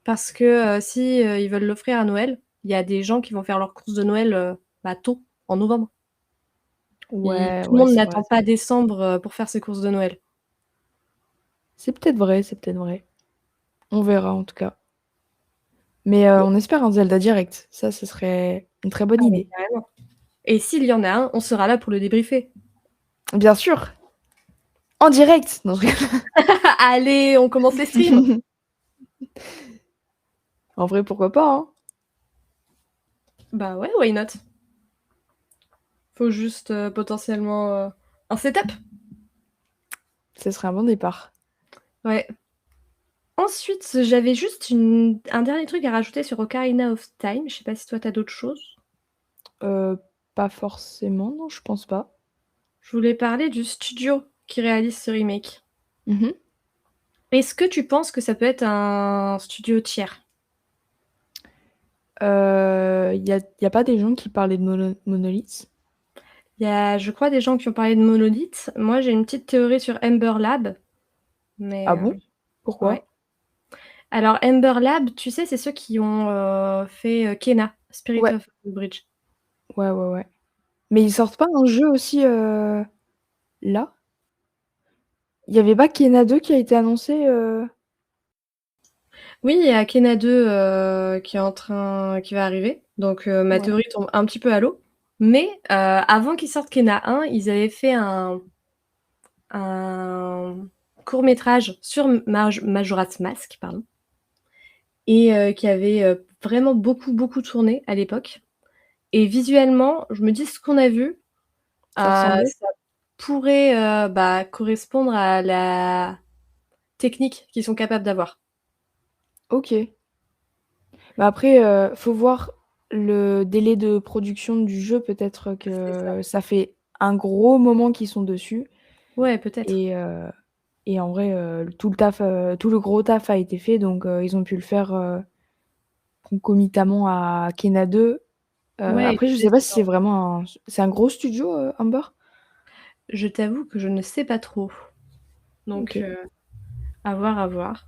parce que, si, ils veulent l'offrir à Noël, il y a des gens qui vont faire leurs courses de Noël, tôt, en novembre. Ouais, Tout le ouais, monde c'est vrai, n'attend c'est pas vrai. décembre, pour faire ses courses de Noël. C'est peut-être vrai, c'est peut-être vrai. On verra en tout cas. Mais Oui. on espère un Zelda direct. Ça, ce serait une très bonne Ah mais idée. carrément et s'il y en a un, on sera là pour le débriefer. Bien sûr! En direct! Non, je rigole. Allez, on commence les streams! En vrai, pourquoi pas, hein? Bah ouais, why not? Faut juste, potentiellement, un setup. Ce serait un bon départ. Ouais. Ensuite, j'avais juste un dernier truc à rajouter sur Ocarina of Time. Je sais pas si toi tu as d'autres choses? Heu, Pas forcément, non, je pense pas. Je voulais parler du studio qui réalise ce remake. Mmh mh. Est-ce que tu penses que ça peut être un studio tiers? Il y a pas des gens qui parlaient de Monolith? Il y a, je crois, des gens qui ont parlé de Monolith. Moi, j'ai une petite théorie sur Ember Lab, Ah mais bon? ouais. Pourquoi? Alors Ember Lab, tu sais, c'est ceux qui ont, fait, Kena, Spirit Ouais, of Bridge. ouais, ouais, ouais. Mais ils sortent pas un jeu aussi, là? Il y avait pas Kena 2 qui a été annoncé, Oui, il y a Kena 2, qui va arriver, donc ma Ouais. théorie tombe un petit peu à l'eau. Mais avant qu'ils sortent Kena 1, ils avaient fait un court-métrage sur Majora's Mask, pardon, et qui avait, vraiment beaucoup, beaucoup tourné à l'époque et visuellement, je me dis ce qu'on a vu, Ça ressemblait? ça pourrait, correspondre à la technique qu'ils sont capables d'avoir. OK. Bah, après, faut voir le délai de production du jeu. Peut-être C'est ça. que ça fait un gros moment qu'ils sont dessus Ouais, peut-être. et en vrai, tout le taf, tout le gros taf a été fait donc ils ont pu le faire, concomitamment à Kena 2. Ouais, et Après je sais peut-être pas si c'est vraiment c'est un gros studio, Ember? je t'avoue que je ne sais pas trop, donc OK. à voir, à voir.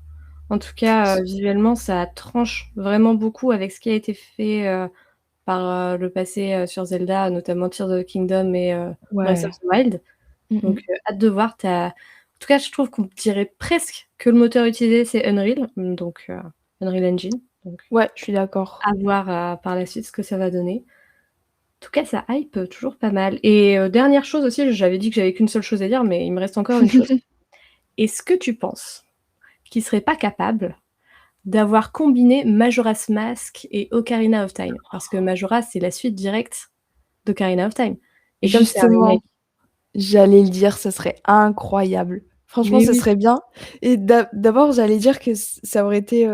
En tout cas, visuellement, ça tranche vraiment beaucoup avec ce qui a été fait, par, le passé, sur Zelda, notamment Tears of the Kingdom et Breath of Ouais. the Wild, Mmh donc mh. hâte de voir. Tu En tout cas, je trouve qu'on dirait presque que le moteur utilisé, c'est Unreal, donc Unreal Engine, donc Ouais, je suis d'accord. à voir, par la suite ce que ça va donner. En tout cas, ça hype, toujours pas mal et dernière chose aussi, j'avais dit que j'avais qu'une seule chose à dire, mais il me reste encore une chose. Est-ce que tu penses qu'ils seraient pas capables d'avoir combiné Majora's Mask et Ocarina of Time? Parce que Majora's, c'est la suite directe d'Ocarina of Time et comme c'est un Justement, remake, j'allais le dire, ce serait incroyable. Franchement, mais ce oui, serait bien et d'abord, j'allais dire que ça aurait été,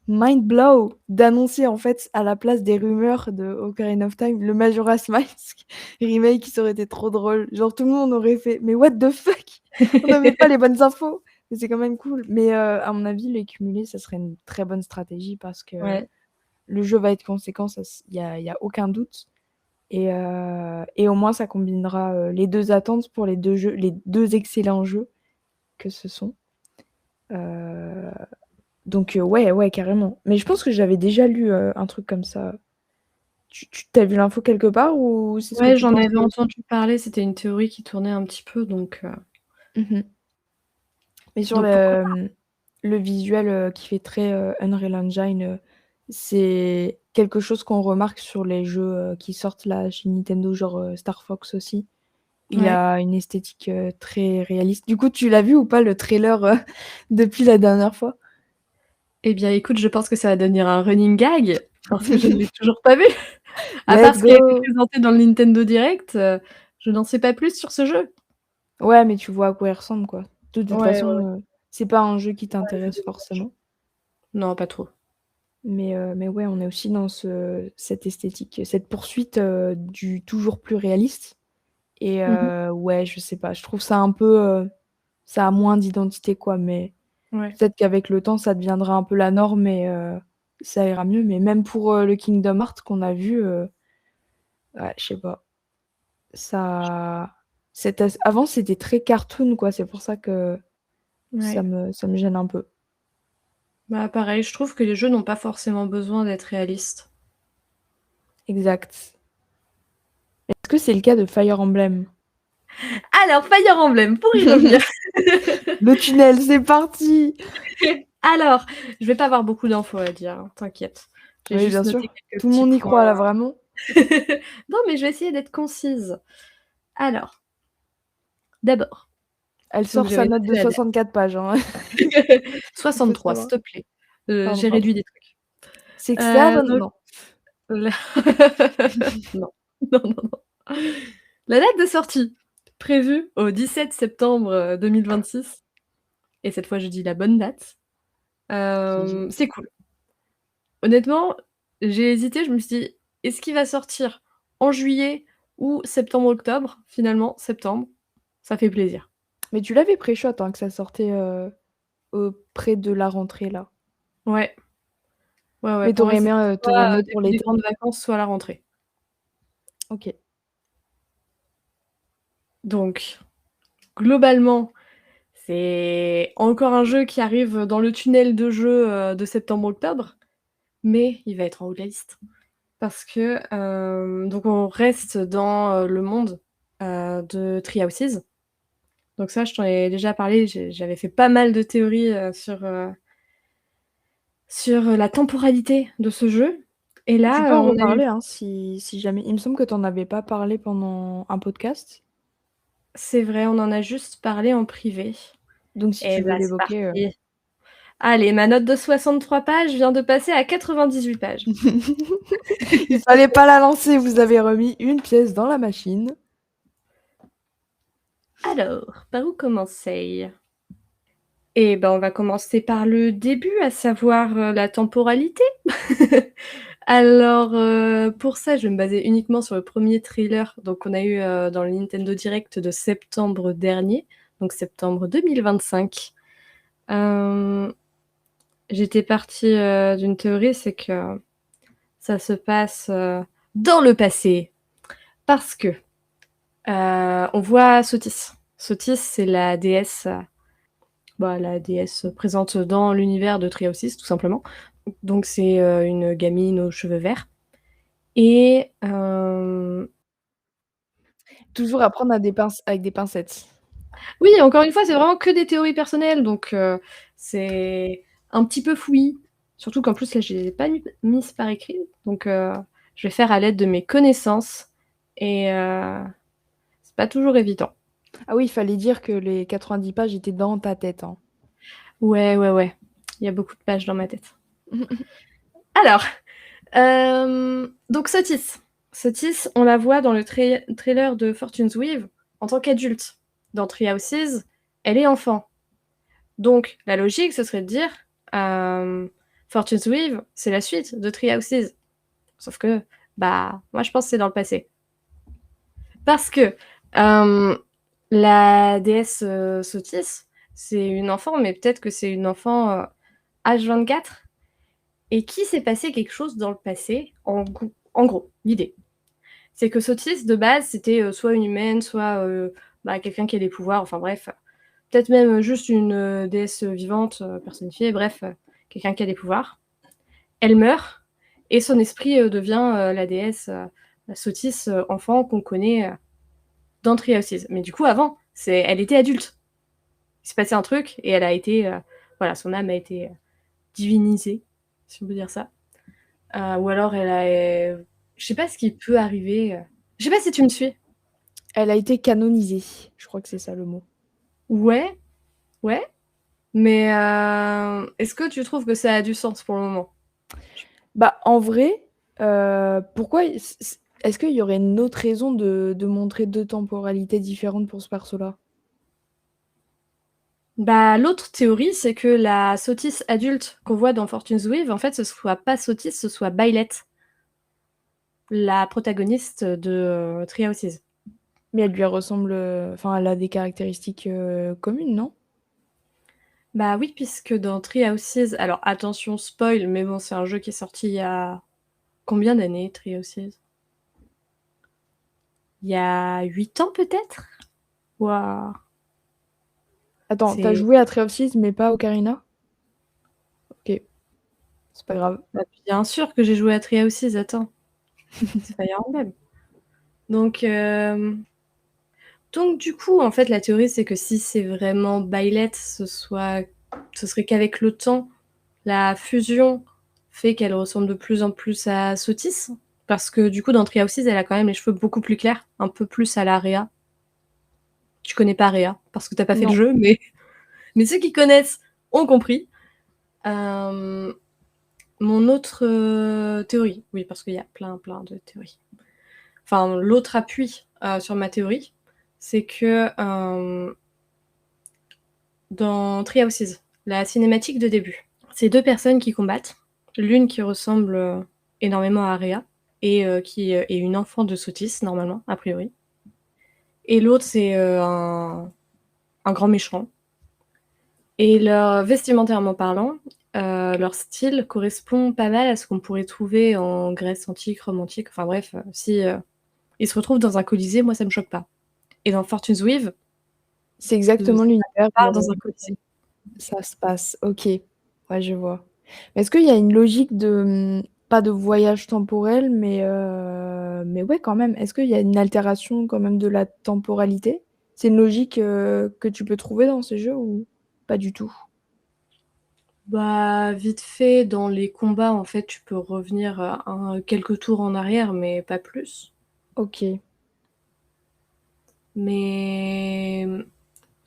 mind blow d'annoncer, en fait, à la place des rumeurs de Ocarina of Time, le Majora's Mask remake, ça aurait été trop drôle. Genre, tout le monde aurait fait: «Mais what the fuck? On avait pas les bonnes infos!» Mais c'est quand même cool. Mais, à mon avis, les cumuler, ça serait une très bonne stratégie parce que ouais, le jeu va être conséquent, ça il y a aucun doute. Et au moins ça combinera, les 2 attentes pour les 2 excellents jeux que ce sont. Heu, donc ouais, ouais, carrément. Mais je pense que j'avais déjà lu, un truc comme ça. Tu as vu l'info quelque part ou c'est ce que ouais, tu j'en pensais avais aussi? entendu parler, c'était une théorie qui tournait un petit peu, Mmh mh. Mais sur donc pourquoi pas? le visuel, qui fait très, Unreal Engine, c'est quelque chose qu'on remarque sur les jeux, qui sortent là chez Nintendo, genre, Star Fox aussi. Il Ouais. a une esthétique, très réaliste. Du coup, tu l'as vu ou pas le trailer, depuis la dernière fois? Eh bien, écoute, je pense que ça va devenir un running gag parce que je ne l'ai toujours pas vu. À part Let's ce qui a été go! présenté dans le Nintendo Direct, je n'en sais pas plus sur ce jeu. Ouais, mais tu vois à quoi il ressemble, quoi. De toute Ouais, ouais, façon, ouais. c'est pas un jeu qui Ouais, je t'intéresse vois l'image. forcément. Non, pas trop. Mais ouais, on est aussi dans cette esthétique, cette poursuite, du toujours plus réaliste et Mmh mh. ouais, je sais pas, je trouve ça un peu, ça a moins d'identité, quoi, mais Ouais. peut-être qu'avec le temps, ça deviendra un peu la norme et ça ira mieux. Mais même pour, le Kingdom Hearts qu'on a vu, ouais, je sais pas. ça avant c'était très cartoon quoi, c'est pour ça que Ouais. ça me gêne un peu. Bah, pareil, je trouve que les jeux n'ont pas forcément besoin d'être réalistes. Exact. Est-ce que c'est le cas de Fire Emblem? Alors, Fire Emblem, pour y revenir. Le tunnel, c'est parti! Alors, je vais pas avoir beaucoup d'infos à dire, hein, t'inquiète. J'ai Oui, juste bien noté sûr. quelques Tout le petits monde y points. croit là, vraiment. Non, mais je vais essayer d'être concise. Alors, d'abord, Elle donc sort j'ai sa note de révisé la 64 pages, hein. date. Il faut 63, s'il savoir. te plaît. Pardon, J'ai pardon. réduit des trucs. 67? Donc Non. la non. Non, non, non. La date de sortie, prévue au 17 septembre, 2026 et cette fois je dis la bonne date. GG. C'est cool. Honnêtement, j'ai hésité, je me suis dit: «Est-ce qu'il va sortir en juillet ou septembre-octobre?» Finalement, septembre, ça fait plaisir. Mais tu l'avais pré-shot, hein, que ça sortait, près de la rentrée là. Ouais, ouais, ouais, Mais pour moi c'était tu aurais soit, aimé pour début des l'été? grandes vacances, soit à la rentrée. OK. Donc globalement, c'est encore un jeu qui arrive dans le tunnel de jeux, de septembre-octobre, mais il va être en haut de la liste. Parce que, donc on reste dans, le monde, de Tree Houses. Donc ça, je t'en ai déjà parlé, j'avais fait pas mal de théories, sur la temporalité de ce jeu et Tu peux là, en on a eu reparler, hein, si jamais. Il me semble que tu en avais pas parlé pendant un podcast. c'est vrai, on en a juste parlé en privé Donc si et tu veux bah, c'est l'évoquer, parti. Allez, ma note de 63 pages vient de passer à 98 pages. Il fallait pas la lancer, vous avez remis une pièce dans la machine. Alors, par où commencer? Eh ben, on va commencer par le début, à savoir, la temporalité. Alors, pour ça, je vais me baser uniquement sur le premier trailer, donc qu'on a eu, dans le Nintendo Direct de septembre dernier, donc septembre 2025. J'étais partie, d'une théorie, c'est que ça se passe, dans le passé parce que, on voit Sotis. Sotis, c'est la déesse, bah, la déesse présente dans l'univers de Tree-Houses, tout simplement. Donc c'est, une gamine aux cheveux verts et Toujours à prendre à des avec des pincettes. oui, encore une fois, c'est vraiment que des théories personnelles, donc c'est un petit peu fouillis. Surtout qu'en plus, là, je les ai pas mises par écrit, donc je vais faire à l'aide de mes connaissances et c'est pas toujours évident. Ah oui, il fallait dire que les 90 pages étaient dans ta tête, hein. Ouais, ouais, ouais, il y a beaucoup de pages dans ma tête. Alors, donc Sotis. Sotis, on la voit dans le trailer de Fortune's Weave en tant qu'adulte. Dans Tree Houses, elle est enfant. Donc la logique, ce serait de dire, Fortune's Weave, c'est la suite de Tree Houses. Sauf que, bah, moi je pense que c'est dans le passé. Parce que la déesse Sotis, c'est une enfant, mais peut-être que c'est une enfant H24, et qui s'est passé quelque chose dans le passé, en gros, l'idée. C'est que Sotis, de base, c'était soit une humaine, soit bah, quelqu'un qui a des pouvoirs, enfin bref, peut-être même juste une déesse vivante, personnifiée, bref, quelqu'un qui a des pouvoirs. Elle meurt, et son esprit devient la déesse, la Sotis enfant qu'on connaît dans Tree Houses. Mais du coup, avant, elle était adulte. Il s'est passé un truc, et elle a été, voilà, son âme a été divinisée, si on peut dire ça. Ou alors elle a... je sais pas ce qui peut arriver. Je sais pas si tu me suis. Elle a été canonisée, je crois que c'est ça le mot. Ouais, ouais. Mais est-ce que tu trouves que ça a du sens pour le moment? Bah, en vrai, pourquoi est-ce qu'il y aurait une autre raison de montrer 2 temporalités différentes pour ce perso-là? Bah, l'autre théorie, c'est que la Sotis adulte qu'on voit dans Fortune's Weave, en fait, ce soit pas Sotis, ce soit Byleth, la protagoniste de Tree Houses. Mais elle lui ressemble, enfin, elle a des caractéristiques, communes, non? Bah oui, puisque dans Tree Houses, alors attention spoil, mais bon, c'est un jeu qui est sorti il y a combien d'années, Tree Houses? il y a 8 ans peut-être. Waouh. Attends, t'as C'est joué à Tree of Seas, mais pas Ocarina? Ok, c'est pas grave. bah, bien sûr que j'ai joué à Tree of Seas, attends. C'est Fire Emblem. Donc, du coup, en fait, la théorie, c'est que si c'est vraiment Byleth, ce serait qu'avec le temps, la fusion fait qu'elle ressemble de plus en plus à Sotis. Parce que du coup, dans Tree of Seas, elle a quand même les cheveux beaucoup plus clairs, un peu plus à la Rhea. Tu connais pas Rhea, parce que t'as pas fait le Non. jeu, mais ceux qui connaissent ont compris. Mon autre théorie, oui, parce qu'il y a plein de théories. Enfin, l'autre appui sur ma théorie, c'est que dans Tree Houses, la cinématique de début, c'est 2 personnes qui combattent. L'une qui ressemble énormément à Rhea et qui est une enfant de Sotis, normalement, a priori. Et l'autre, c'est un grand méchant. Et vestimentairement parlant, leur style correspond pas mal à ce qu'on pourrait trouver en Grèce antique, Rome antique. Enfin bref, si ils se retrouvent dans un colisée, moi ça me choque pas. Et dans Fortune's Weave, C'est exactement l'univers part où dans un colisée. ça se passe. Ok, ouais, je vois. Mais est-ce qu'il y a une logique de, pas de voyage temporel, mais ouais, quand même. Est-ce qu'il y a une altération quand même de la temporalité? C'est une logique que tu peux trouver dans ces jeux ou pas du tout? Bah, vite fait, dans les combats, en fait, tu peux revenir quelques tours en arrière, mais pas plus. Ok. Mais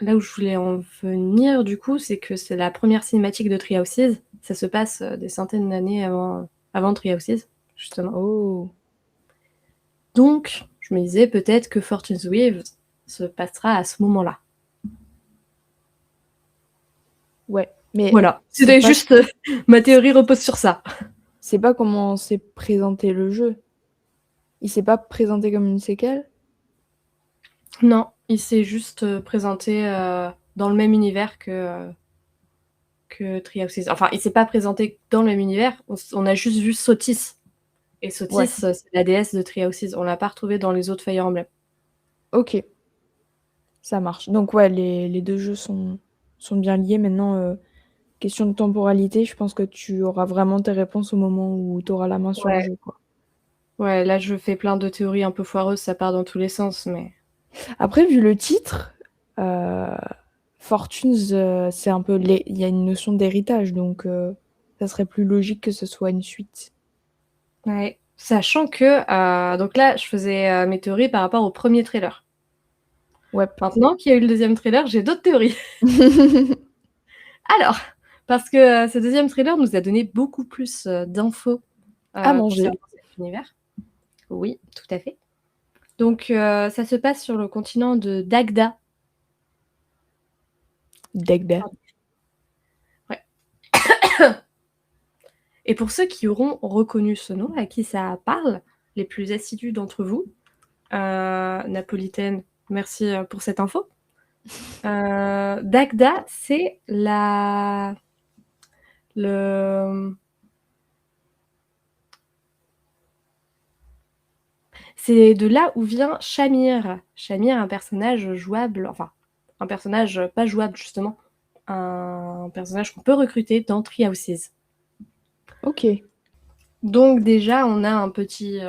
là où je voulais en venir, du coup, c'est que c'est la première cinématique de Tree Houses. Ça se passe des centaines d'années avant Tree Houses, justement. Oh. Donc, je me disais peut-être que Fortune's Weave se passera à ce moment-là. Ouais. Mais Voilà, c'est c'était pas, juste ma théorie repose sur ça. c'est pas comment s'est présenté le jeu. Il s'est pas présenté comme une séquelle? Non, il s'est juste présenté dans le même univers que Tree Houses. Enfin, il s'est pas présenté dans le même univers, on a juste vu Sotis. Et Sotis, Ouais. c'est la déesse de Tree Houses. On l'a pas retrouvée dans les autres Fire Emblem. Ok. Ça marche. Donc ouais, les deux jeux sont bien liés. Maintenant, question de temporalité, je pense que tu auras vraiment tes réponses au moment où tu auras la main sur le Ouais. jeu, quoi. Ouais, là je fais plein de théories un peu foireuses, ça part dans tous les sens, mais... Après, vu le titre, Fortunes, c'est un peu il y a une notion d'héritage, donc ça serait plus logique que ce soit une suite. Ouais. Sachant que, donc là, je faisais mes théories par rapport au premier trailer. Ouais. Maintenant qu'il y a eu le deuxième trailer, j'ai d'autres théories. Alors, parce que ce deuxième trailer nous a donné beaucoup plus d'infos À manger. concernant cet univers. Oui, tout à fait. Donc, ça se passe sur le continent de Dagda. Degda. Ouais. Et pour ceux qui auront reconnu ce nom, à qui ça parle, les plus assidus d'entre vous, Napolitaine, merci pour cette info. Dagda, c'est c'est de là où vient Shamir. Shamir, un personnage jouable, enfin, un personnage pas jouable justement, un personnage qu'on peut recruter dans Tree Houses. Ok. Donc déjà, on a un petit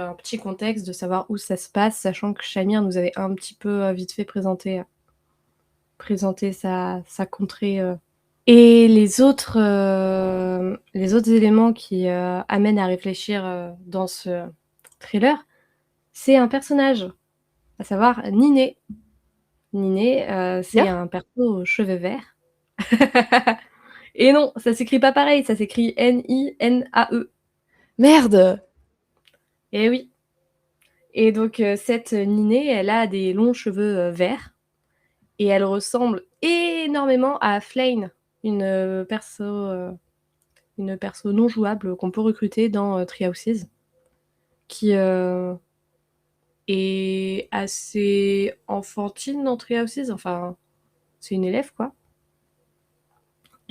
contexte de savoir où ça se passe, sachant que Shamir nous avait un petit peu vite fait présenter sa contrée. Et les autres éléments qui amènent à réfléchir dans ce thriller, c'est un personnage, à savoir Niné. Niné, c'est Yeah. un perso aux cheveux verts. Et non, ça s'écrit pas pareil, ça s'écrit Ninae. Merde. Et oui. Et donc cette Niné, elle a des longs cheveux verts et elle ressemble énormément à Flame, une perso non jouable qu'on peut recruter dans Tree Houses, qui est assez enfantine dans Tree Houses. Enfin, c'est une élève, quoi.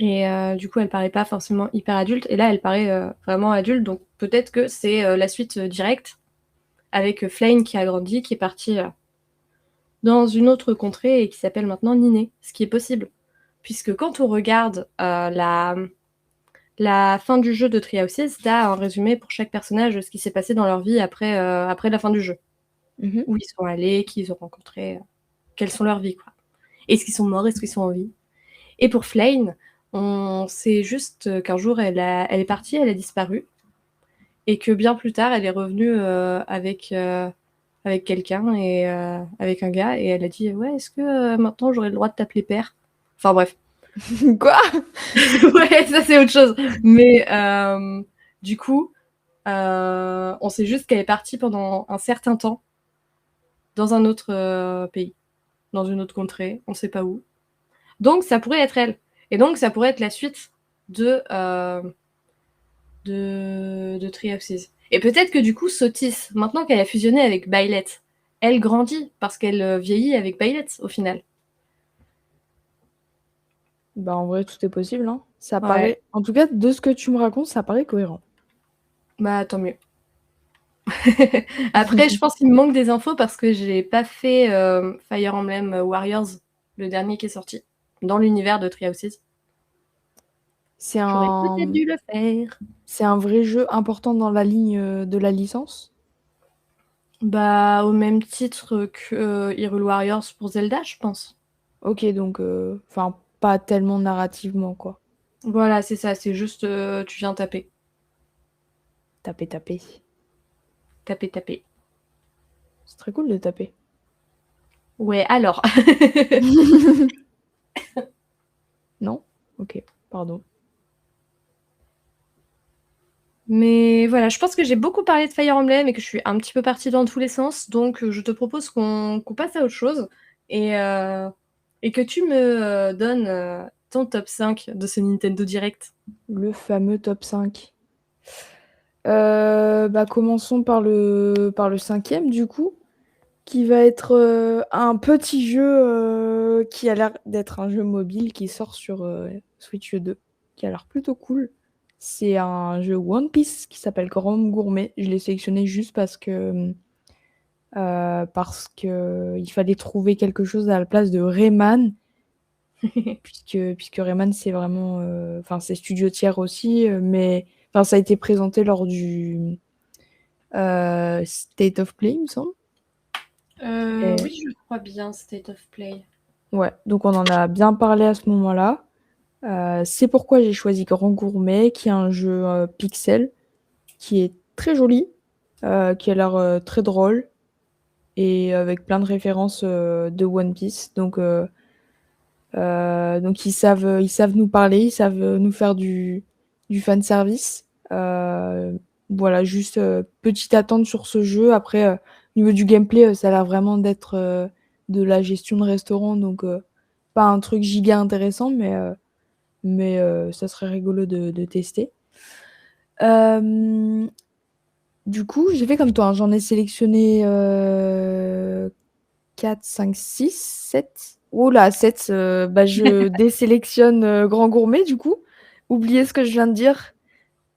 Et du coup, elle paraît pas forcément hyper adulte. Et là, elle paraît vraiment adulte. Donc peut-être que c'est la suite directe avec Flame qui a grandi, qui est partie dans une autre contrée et qui s'appelle maintenant Niné, ce qui est possible. Puisque quand on regarde la fin du jeu de Tree Houses, tu as un résumé pour chaque personnage de ce qui s'est passé dans leur vie après la fin du jeu. Mhm. Où ils sont allés, qui ils ont rencontrés, quelles sont leurs vies, quoi. Est-ce qu'ils sont morts, est-ce qu'ils sont en vie? Et pour Flayn, on sait juste qu'un jour elle est partie, elle a disparu, et que bien plus tard elle est revenue avec quelqu'un et avec un gars, et elle a dit ouais, est-ce que maintenant j'aurai le droit de t'appeler père? Enfin bref. Quoi? Ouais, ça c'est autre chose. Mais du coup, on sait juste qu'elle est partie pendant un certain temps dans un autre pays, dans une autre contrée, on sait pas où. Donc ça pourrait être elle. Et donc ça pourrait être la suite de Tree of Seas. Et peut-être que du coup, Sotis, maintenant qu'elle a fusionné avec Byleth, elle grandit parce qu'elle vieillit avec Byleth au final. Bah, en vrai, tout est possible, hein. Ça Ouais. paraît... En tout cas, de ce que tu me racontes, ça paraît cohérent. Bah tant mieux. Après, je pense qu'il me manque des infos parce que j'ai pas fait Fire Emblem Warriors, le dernier qui est sorti, dans l'univers de Tree of Seas. C'est J'aurais un... peut-être dû le faire. C'est un vrai jeu important dans la ligne de la licence? Bah, au même titre que Hyrule Warriors pour Zelda, je pense. Ok, donc... Enfin, pas tellement narrativement, quoi. Voilà, c'est ça, c'est juste tu viens taper. Taper, taper. Taper, taper. C'est très cool de taper. Ouais, alors. Non? Ok, pardon. Mais voilà, je pense que j'ai beaucoup parlé de Fire Emblem et que je suis un petit peu partie dans tous les sens, donc je te propose qu'on passe à autre chose et que tu me donnes ton top 5 de ce Nintendo Direct. Le fameux top 5. Bah, commençons par le cinquième, du coup, qui va être un petit jeu qui a l'air d'être un jeu mobile qui sort sur Switch 2, qui a l'air plutôt cool. C'est un jeu One Piece qui s'appelle Grand Gourmet. Je l'ai sélectionné juste parce que il fallait trouver quelque chose à la place de Rayman, puisque Rayman c'est vraiment, enfin c'est studio tiers aussi, mais enfin ça a été présenté lors du State of Play, il me semble. Oui, je crois bien, State of Play. Ouais, donc on en a bien parlé à ce moment-là. C'est pourquoi j'ai choisi Grand Gourmet, qui est un jeu pixel, qui est très joli, qui a l'air très drôle, et avec plein de références de One Piece. Donc ils savent nous parler, ils savent nous faire du fan service. Voilà, juste petite attente sur ce jeu. Après, au niveau du gameplay, ça a l'air vraiment d'être de la gestion de restaurant, donc pas un truc giga intéressant, mais ça serait rigolo de tester. Du coup, j'ai fait comme toi, hein. J'en ai sélectionné 4, 5, 6, 7. Oh là, 7, bah, je désélectionne Grand Gourmet, du coup. Oubliez ce que je viens de dire.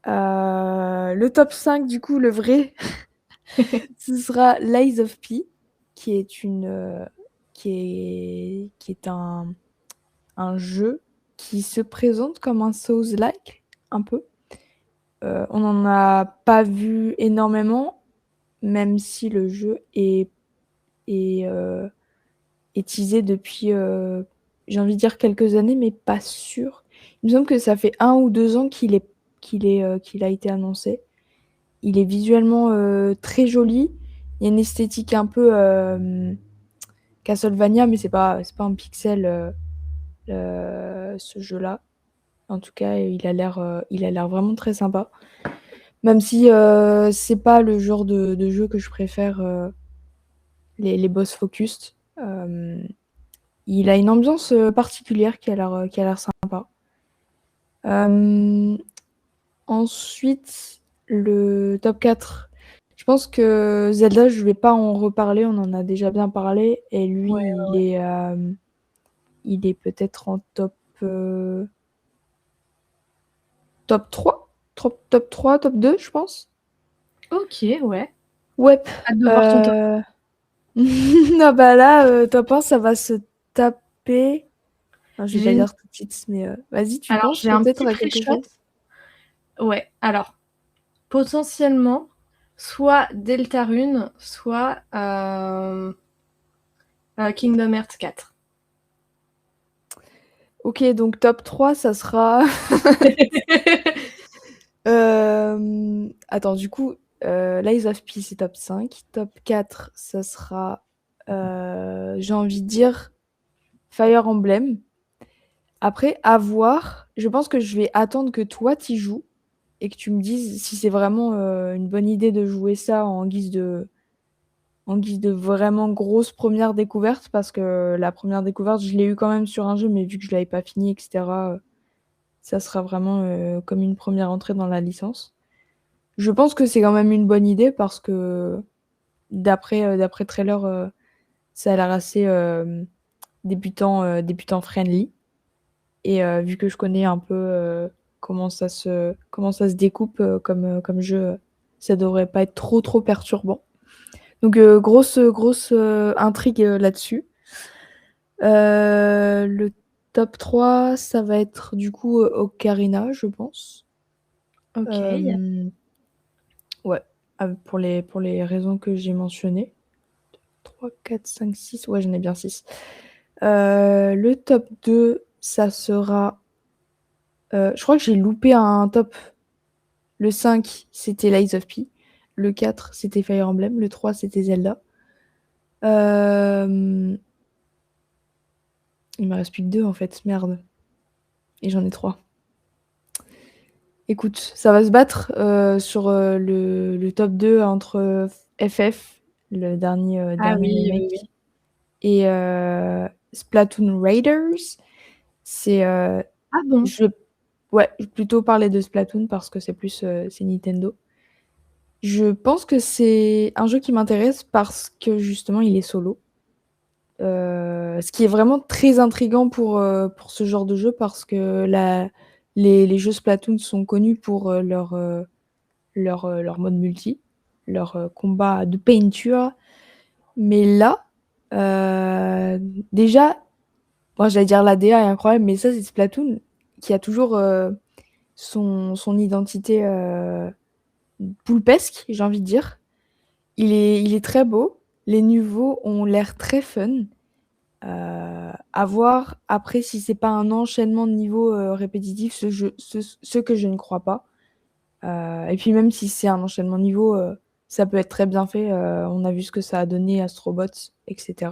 Le top 5, du coup, le vrai, ce sera Lies of P, qui est qui est un jeu qui se présente comme un Souls-like, un peu. On n'en a pas vu énormément, même si le jeu est, euh, est teasé depuis, j'ai envie de dire quelques années, mais pas sûr. Il me semble que ça fait 1 ou 2 ans qu'il a été annoncé. Il est visuellement très joli. Il y a une esthétique un peu Castlevania, mais c'est pas un pixel ce jeu-là. En tout cas, il a l'air vraiment très sympa. Même si c'est pas le genre de jeu que je préfère, les boss focus. Il a une ambiance particulière qui a l'air sympa. Ensuite, le top 4. Je pense que Zelda, je vais pas en reparler, on en a déjà bien parlé. Et lui, Ouais. il est peut-être en top 3, top 2, je pense. Ok, ouais. Ouais. Hâte de voir ton top. Non, bah là, top 1, ça va se taper. Enfin, je vais J'ai pas une... dire tout de suite, mais vas-y, tu Alors, penses j'ai un peut-être petit à quelque pré-shot. chose? Ouais, alors, potentiellement, soit Deltarune, soit Kingdom Hearts 4. Ok, donc top 3, ça sera. Attends, du coup, Lies of P, c'est top 5. Top 4, ça sera, j'ai envie de dire, Fire Emblem. Après, à voir. Je pense que je vais attendre que toi t'y joues et que tu me dises si c'est vraiment une bonne idée de jouer ça en guise de vraiment grosse première découverte, parce que la première découverte, je l'ai eu quand même sur un jeu, mais vu que je l'avais pas fini, etc., ça sera vraiment comme une première entrée dans la licence. Je pense que c'est quand même une bonne idée parce que d'après trailer, ça a l'air assez débutant friendly. Et vu que je connais un peu comment ça se découpe comme jeu, ça devrait pas être trop perturbant. Donc grosse intrigue là-dessus. Le top 3, ça va être du coup Ocarina, je pense. Ok. Euh, ouais, pour les raisons que j'ai mentionnées. 3, 4, 5, 6. Ouais, j'en ai bien 6. Le top 2, ça sera. Je crois que j'ai loupé un top. Le 5, c'était Lies of P. Le 4, c'était Fire Emblem. Le 3, c'était Zelda. Euh, Il me reste plus que 2 en fait. Merde. Et j'en ai 3. Écoute, ça va se battre sur le top 2 entre FF, le dernier, Ah dernier oui, oui, oui. remake, et Splatoon Raiders. C'est, Ah bon? je vais ouais, plutôt parler de Splatoon parce que c'est Nintendo. Je pense que c'est un jeu qui m'intéresse parce que justement il est solo. Ce qui est vraiment très intriguant pour ce genre de jeu parce que les jeux Splatoon sont connus pour leur mode multi, leur combat de peinture. Mais là, euh, déjà, moi j'allais dire la DA est incroyable, mais ça c'est Splatoon qui a toujours son identité poulpesque, j'ai envie de dire. Il est très beau, les niveaux ont l'air très fun. À voir après si c'est pas un enchaînement de niveaux répétitifs, ce que je ne crois pas. Et puis même si c'est un enchaînement de niveaux, ça peut être très bien fait. On a vu ce que ça a donné Astrobot, etc.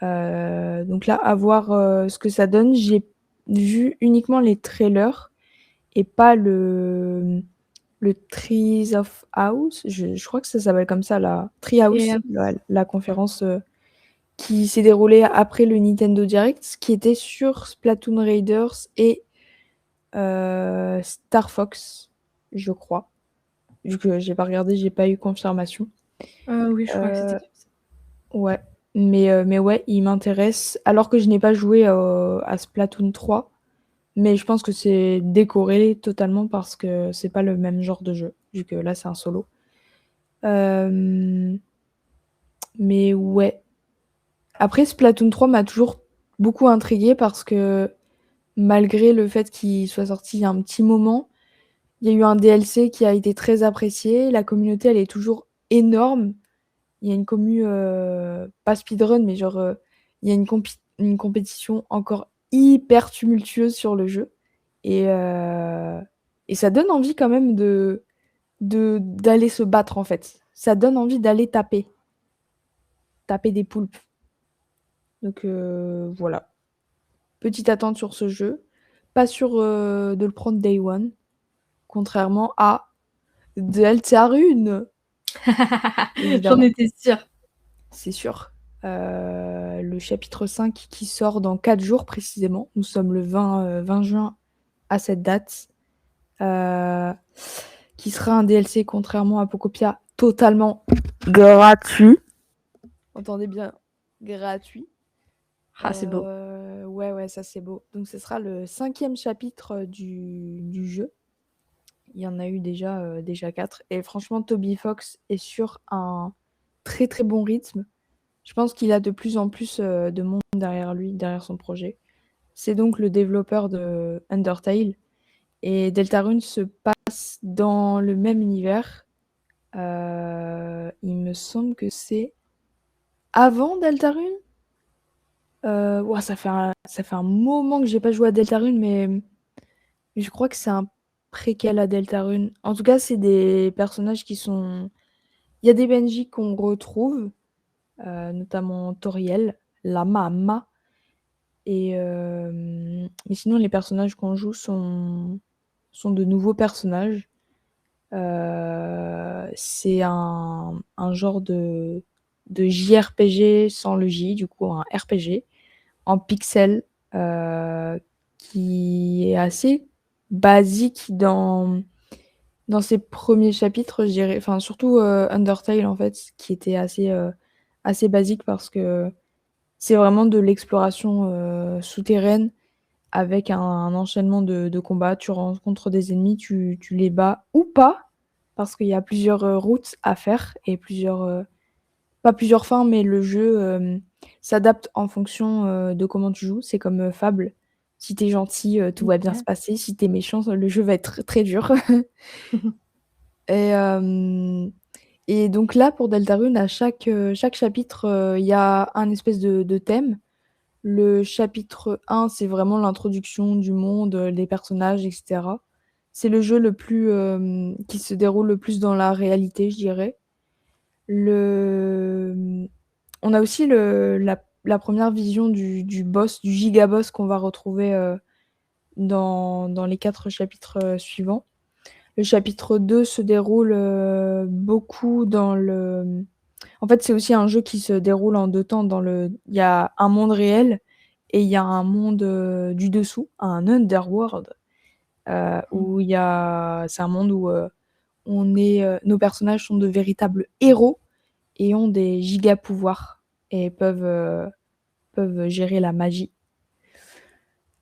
Donc là, à voir ce que ça donne. J'ai vu uniquement les trailers et pas le Trees of House. Je crois que ça s'appelle comme ça, la Et Treehouse, la conférence qui s'est déroulée après le Nintendo Direct, qui était sur Splatoon Raiders et Star Fox, je crois. Vu que j'ai pas regardé, j'ai pas eu confirmation. oui, je crois que c'était Euh, comme ça. ouais. Mais ouais, il m'intéresse. Alors que je n'ai pas joué à Splatoon 3. Mais je pense que c'est décorrélé totalement parce que c'est pas le même genre de jeu. Vu que là, c'est un solo. Euh, mais ouais. Après, Splatoon 3 m'a toujours beaucoup intrigué parce que malgré le fait qu'il soit sorti il y a un petit moment, il y a eu un DLC qui a été très apprécié. La communauté, elle est toujours énorme. Il y a une commu, pas speedrun, mais genre, il y a une compétition encore hyper tumultueuse sur le jeu. Et ça donne envie quand même d'aller se battre, en fait. Ça donne envie d'aller taper des poulpes. Donc voilà. Petite attente sur ce jeu. Pas sûr de le prendre Day One, contrairement à Deltarune, J'en évidemment. étais sûre. C'est sûr. Le chapitre 5 qui sort dans 4 jours précisément. Nous sommes le 20 juin à cette date. Euh, qui sera un DLC, contrairement à Pocopia, totalement gratuit. Entendez bien, gratuit. Ah, c'est beau. Ouais, ça c'est beau. Donc ce sera le 5e chapitre du jeu. Il y en a eu déjà 4. Et franchement, Toby Fox est sur un très très bon rythme. Je pense qu'il a de plus en plus, de monde derrière lui, derrière son projet. C'est donc le développeur de Undertale et Deltarune se passe dans le même univers. Il me semble que c'est avant Deltarune? Ouah, ça fait un moment que j'ai pas joué à Deltarune, mais je crois que c'est un préquel à Deltarune. En tout cas, c'est des personnages qui sont il y a des Benji qu'on retrouve, notamment Toriel, la Mama et mais sinon les personnages qu'on joue sont de nouveaux personnages. C'est un genre de JRPG sans le J, du coup un RPG en pixel qui est assez basique dans ses premiers chapitres, je dirais. Enfin, surtout Undertale, en fait, qui était assez basique parce que c'est vraiment de l'exploration souterraine avec un enchaînement de combats. Tu rencontres des ennemis, tu les bats ou pas, parce qu'il y a plusieurs routes à faire et pas plusieurs fins, mais le jeu s'adapte en fonction de comment tu joues. C'est comme Fable. Si t'es gentil, tout va bien se OK. passer. Si t'es méchant, le jeu va être très dur. Et, et donc là, pour Deltarune, à chaque chapitre, il y a un espèce de thème. Le chapitre 1, c'est vraiment l'introduction du monde, des personnages, etc. C'est le jeu le plus qui se déroule le plus dans la réalité, je dirais. On a aussi la première vision du boss, du giga boss qu'on va retrouver dans les 4 chapitres suivants. Le chapitre 2 se déroule beaucoup dans le. En fait, c'est aussi un jeu qui se déroule en 2 temps. Il y a un monde réel et il y a un monde du dessous, un underworld, où c'est un monde où nos personnages sont de véritables héros et ont des giga pouvoirs et peuvent gérer la magie.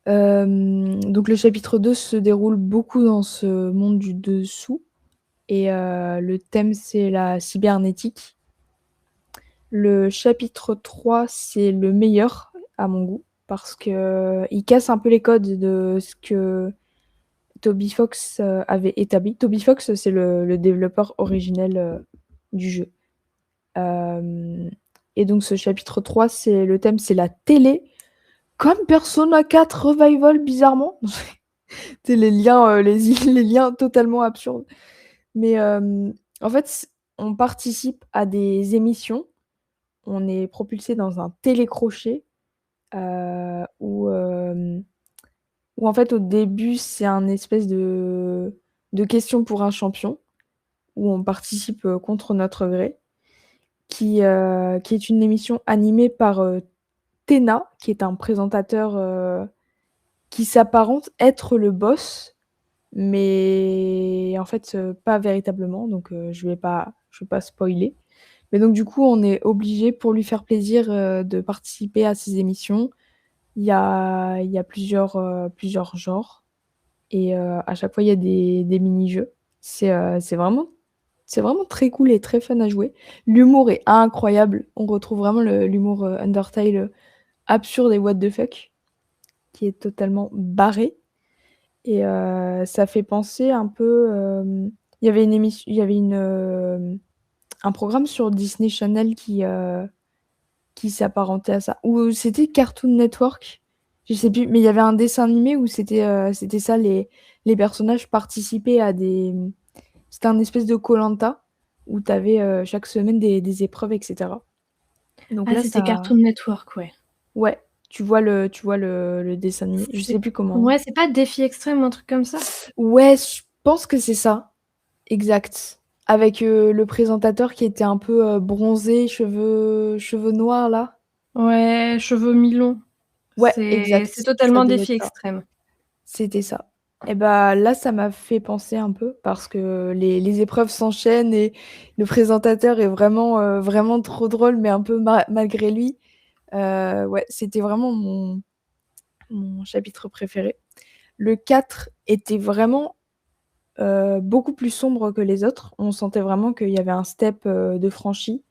Donc le chapitre 2 se déroule beaucoup dans ce monde du dessous et le thème c'est la cybernétique. Le chapitre 3 c'est le meilleur à mon goût parce que il casse un peu les codes de ce que Toby Fox avait établi. Toby Fox c'est le développeur originel du jeu. Et donc ce chapitre 3 le thème c'est la télé. Comme Persona 4 Revival, bizarrement. C'est les liens, les liens totalement absurdes. Mais en fait, on participe à des émissions. On est propulsé dans un télécrochet où en fait, au début, c'est un espèce de question pour un champion, où on participe contre notre gré, qui est une émission animée par Tena, qui est un présentateur qui s'apparente être le boss, mais en fait, pas véritablement. Donc, je vais pas spoiler. Mais donc, du coup, on est obligé, pour lui faire plaisir, de participer à ces émissions. Il y a plusieurs genres et à chaque fois, il y a des mini-jeux. C'est vraiment très cool et très fun à jouer. L'humour est incroyable. On retrouve vraiment l'humour Undertale absurde et what the fuck, qui est totalement barré. Et ça fait penser un peu. Il y avait une émission, il y avait un programme sur Disney Channel qui s'apparentait à ça. Ou c'était Cartoon Network, je sais plus, mais il y avait un dessin animé où c'était ça, les personnages participaient à des. C'était un espèce de koh où tu avais chaque semaine des épreuves, etc. Donc Ah, là, c'était ça. Cartoon Network, ouais. Ouais, tu vois le dessin animé. Je sais C'est plus comment. Ouais, c'est pas Défi Extrême ou un truc comme ça? Ouais, je pense que c'est ça. Exact. Avec le présentateur qui était un peu bronzé, cheveux noirs là. Ouais, cheveux mi-longs. Ouais, C'est exact. Ça totalement devait Défi être ça. Extrême. C'était ça. Et bah là, ça m'a fait penser un peu parce que les épreuves s'enchaînent et le présentateur est vraiment trop drôle, mais un peu malgré lui. Ouais, c'était vraiment mon chapitre préféré. Le 4 était vraiment beaucoup plus sombre que les autres. On sentait vraiment qu'il y avait un step de franchi.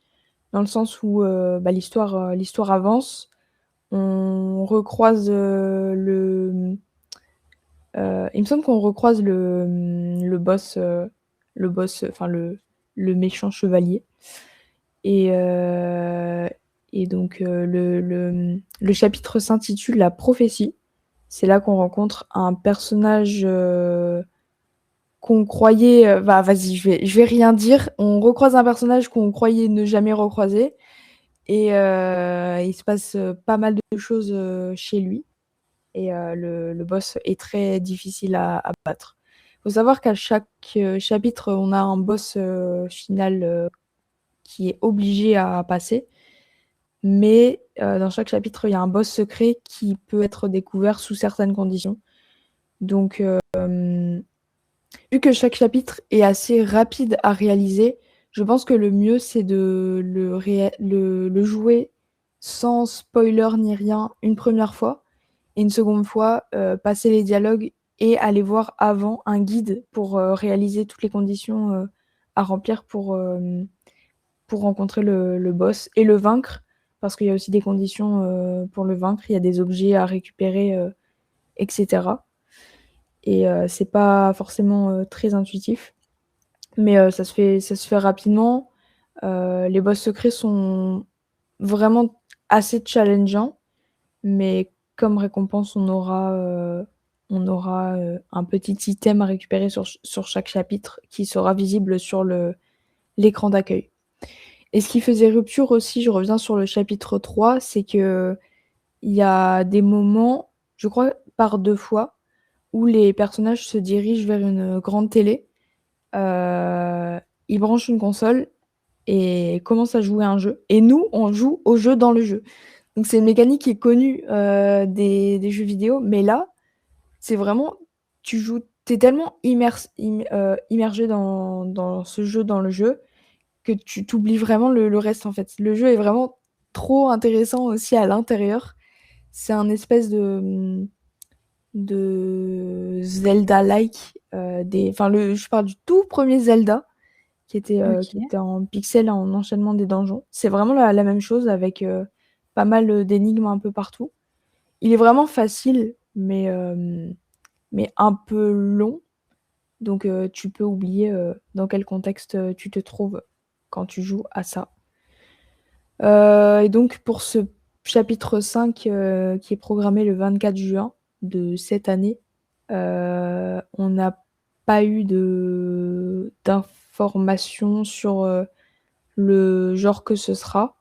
dans le sens où l'histoire avance. On recroise il me semble qu'on recroise le boss, enfin le méchant chevalier. Et, donc le chapitre s'intitule La prophétie. C'est là qu'on rencontre un personnage qu'on croyait. Vas-y, je vais rien dire. On recroise un personnage qu'on croyait ne jamais recroiser. Et il se passe pas mal de choses chez lui. Et le boss est très difficile à battre. Il faut savoir qu'à chaque chapitre, on a un boss final qui est obligé à passer. Mais dans chaque chapitre, il y a un boss secret qui peut être découvert sous certaines conditions. Donc, vu que chaque chapitre est assez rapide à réaliser, je pense que le mieux, c'est de le jouer sans spoiler ni rien une première fois. Et une seconde fois, passer les dialogues et aller voir avant un guide pour réaliser toutes les conditions à remplir pour rencontrer le boss et le vaincre. Parce qu'il y a aussi des conditions pour le vaincre. Il y a des objets à récupérer, etc. Et c'est pas forcément très intuitif. Mais ça se fait rapidement. Les boss secrets sont vraiment assez challengeants. Mais comme récompense, on aura un petit item à récupérer sur chaque chapitre qui sera visible sur l'écran d'accueil. Et ce qui faisait rupture aussi, je reviens sur le chapitre 3, c'est qu'il y a des moments, je crois par 2 fois, où les personnages se dirigent vers une grande télé, ils branchent une console et commencent à jouer à un jeu. Et nous, on joue au jeu dans le jeu. Donc c'est une mécanique qui est connue des jeux vidéo, mais là, c'est vraiment, t'es tellement immergé dans ce jeu, dans le jeu, que tu t'oublies vraiment le reste en fait. Le jeu est vraiment trop intéressant aussi à l'intérieur. C'est un espèce de Zelda-like. Je parle du tout premier Zelda qui était en pixel en enchaînement des donjons. C'est vraiment la même chose avec pas mal d'énigmes un peu partout. Il est vraiment facile, mais un peu long. Donc tu peux oublier dans quel contexte tu te trouves quand tu joues à ça. Et donc pour ce chapitre 5 qui est programmé le 24 juin de cette année, on n'a pas eu d'informations sur le genre que ce sera.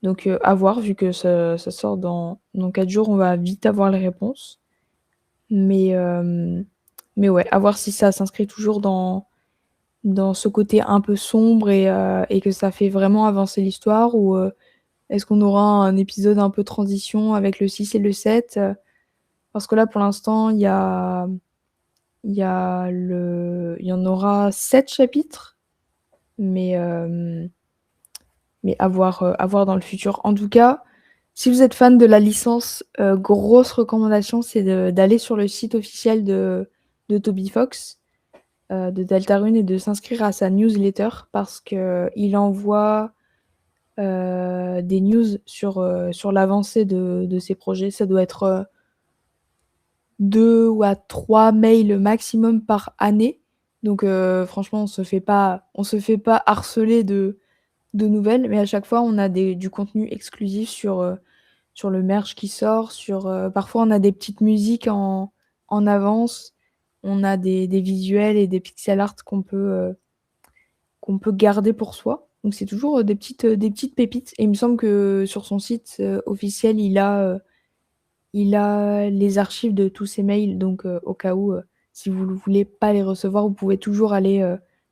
Donc à voir, vu que ça sort dans 4 jours, on va vite avoir les réponses. Mais ouais, à voir si ça s'inscrit toujours dans ce côté un peu sombre et que ça fait vraiment avancer l'histoire, ou est-ce qu'on aura un épisode un peu transition avec le 6 et le 7 parce que là, pour l'instant, il y en aura 7 chapitres, mais à voir dans le futur. En tout cas, si vous êtes fan de la licence, grosse recommandation, c'est d'aller sur le site officiel de Toby Fox, de Deltarune, et de s'inscrire à sa newsletter, parce qu'il envoie des news sur l'avancée de ses projets. Ça doit être 2 ou à 3 mails maximum par année. Donc franchement, on se fait pas harceler de nouvelles, mais à chaque fois, on a du contenu exclusif sur le merch qui sort, parfois on a des petites musiques en avance, on a des visuels et des pixel art qu'on peut garder pour soi. Donc c'est toujours des petites pépites. Et il me semble que sur son site officiel, il a les archives de tous ces mails. Donc au cas où, si vous ne voulez pas les recevoir, vous pouvez toujours aller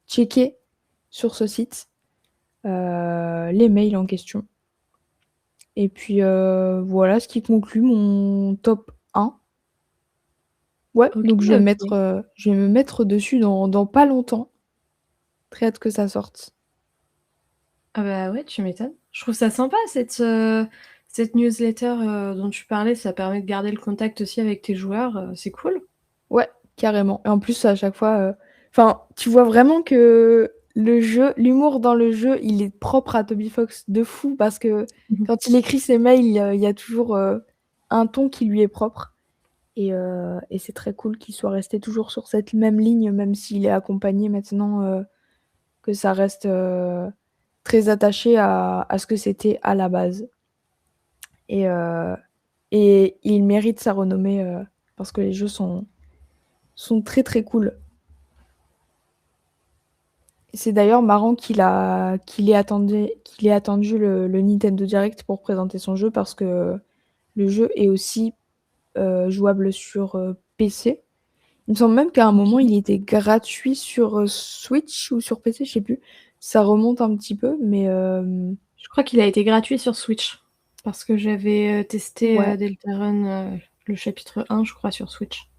checker sur ce site les mails en question. Et puis voilà ce qui conclut mon top 1. Ouais, Ok, donc je vais ok. me mettre dessus dans pas longtemps. Très hâte que ça sorte. Ah bah ouais, tu m'étonnes. Je trouve ça sympa cette newsletter dont tu parlais, ça permet de garder le contact aussi avec tes joueurs, c'est cool. Ouais, carrément. Et en plus, à chaque fois, enfin, tu vois vraiment que le jeu, l'humour dans le jeu, il est propre à Toby Fox de fou parce que Mmh. quand il écrit ses mails, il y a toujours un ton qui lui est propre. Et c'est très cool qu'il soit resté toujours sur cette même ligne, même s'il est accompagné maintenant, que ça reste très attaché à ce que c'était à la base. Et, euh, et il mérite sa renommée parce que les jeux sont très très cool. C'est d'ailleurs marrant qu'il ait attendu le Nintendo Direct pour présenter son jeu parce que le jeu est aussi jouable sur PC. Il me semble même qu'à un moment, OK. il était gratuit sur Switch ou sur PC, je sais plus. Ça remonte un petit peu, mais Je crois qu'il a été gratuit sur Switch parce que j'avais, testé, ouais, Deltarune, le chapitre 1 je crois sur Switch.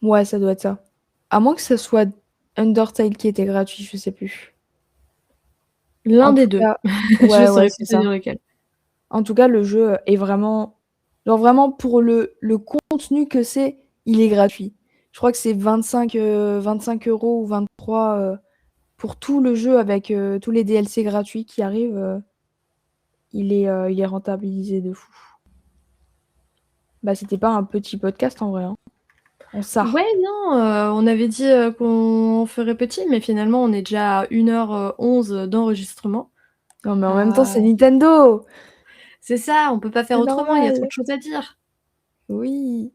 ouais, ça doit être ça. À moins que ça soit Undertale qui était gratuit, je sais plus. L'un En des tout 2. cas, Je ouais, ouais, saurais c'est plus te ça. dire lequel. En tout cas, le jeu est vraiment, genre vraiment pour le contenu que c'est, il est gratuit. Je crois que c'est 25 € ou 23 pour tout le jeu avec tous les DLC gratuits qui arrivent. Il est rentabilisé de fou. Bah, c'était pas un petit podcast en vrai, hein. On ça. Ouais, non, on avait dit, qu'on ferait petit, mais finalement on est déjà à 1h11 d'enregistrement. Non, mais en même temps, c'est Heu, Nintendo! c'est ça, on peut pas faire C'est autrement, il y a trop normal. de choses à dire. Oui.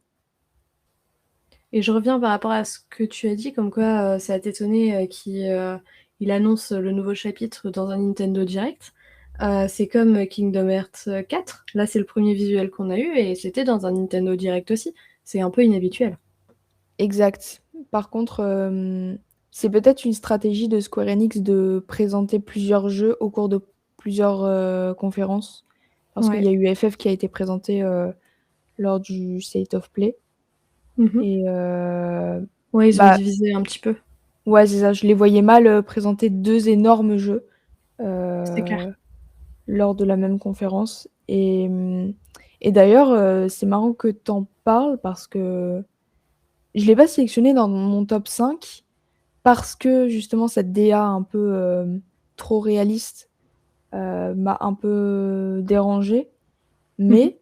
Et je reviens par rapport à ce que tu as dit, comme quoi, ça t'étonnait, il annonce le nouveau chapitre dans un Nintendo Direct. C'est comme Kingdom Hearts, 4. Là, c'est le premier visuel qu'on a eu et c'était dans un Nintendo Direct aussi. C'est un peu inhabituel. Exact. Par contre, c'est peut-être une stratégie de Square Enix de présenter plusieurs jeux au cours de plusieurs conférences. Parce qu'il Ouais. y a eu FF qui a été présenté lors du State of Play. Mmh. Et Ouais, ils ont bah, divisé un petit peu, ouais, c'est ça. Je les voyais mal présenter deux énormes jeux c'est clair. euh, lors de la même conférence. Et d'ailleurs, c'est marrant que t'en parles parce que je l'ai pas sélectionné dans mon top 5 parce que justement cette DA un peu trop réaliste m'a un peu dérangée. Mmh. Mais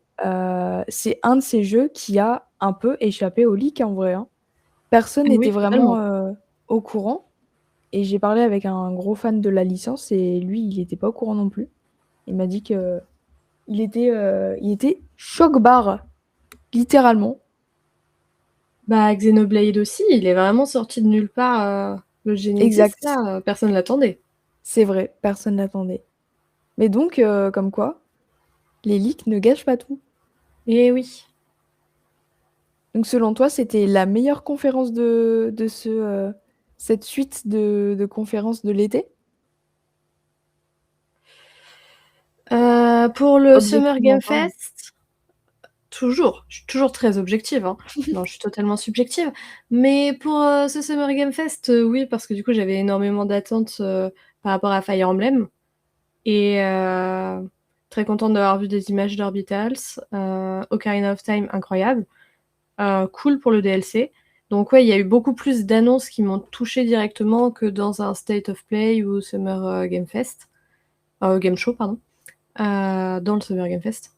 c'est un de ces jeux qui a un peu échappé au leak en vrai, hein. Personne n'était Oui, vraiment totalement. au courant. Et j'ai parlé avec un gros fan de la licence et lui, il était pas au courant non plus. Il m'a dit que il était choc-barre, littéralement. Bah, Xenoblade aussi, il est vraiment sorti de nulle part, le Genesis Exact. là, personne l'attendait. C'est vrai, personne l'attendait. Mais donc, comme quoi, les leaks ne gâchent pas tout. Eh oui. Donc, selon toi, c'était la meilleure conférence de cette suite de conférences de l'été? Pour le Summer Objectivement Game parlant. Fest, toujours, je suis toujours très objective, hein. Non, je suis totalement subjective. Mais pour, ce Summer Game Fest, oui, parce que du coup, j'avais énormément d'attentes, par rapport à Fire Emblem et très contente d'avoir vu des images d'Orbitals. Ocarina of Time, incroyable. Cool pour le DLC. Donc ouais, il y a eu beaucoup plus d'annonces qui m'ont touchée directement que dans un State of Play ou Summer, Game Fest. Game Show, pardon. Dans le Summer Game Fest.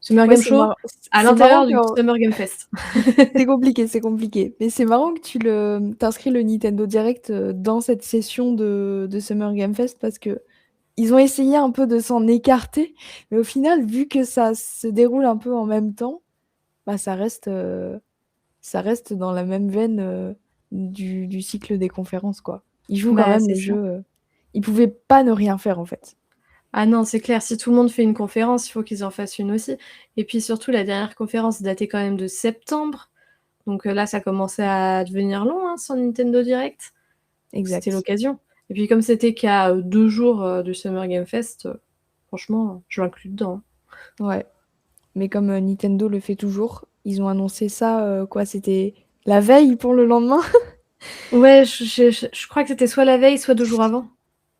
Summer Ouais, Game Show à c'est marrant l'intérieur que du Summer Game Fest. c'est compliqué, c'est compliqué. Mais c'est marrant que t'inscris le Nintendo Direct dans cette session de Summer Game Fest parce que ils ont essayé un peu de s'en écarter, mais au final, vu que ça se déroule un peu en même temps, bah ça reste dans la même veine du cycle des conférences, quoi. Ils jouent quand Bah, même c'est le ça. jeu. Ils pouvaient pas ne rien faire en fait. Ah non, c'est clair, si tout le monde fait une conférence, il faut qu'ils en fassent une aussi. Et puis surtout, la dernière conférence datait quand même de septembre. Donc là, ça commençait à devenir long, hein, sans Nintendo Direct. Donc c'était Exact. l'occasion. Et puis comme c'était qu'à 2 jours du Summer Game Fest, franchement, je m'inclus dedans, Ouais. Mais comme Nintendo le fait toujours, ils ont annoncé ça, quoi, c'était la veille pour le lendemain. hein. Ouais, je crois que c'était soit la veille, soit 2 jours avant.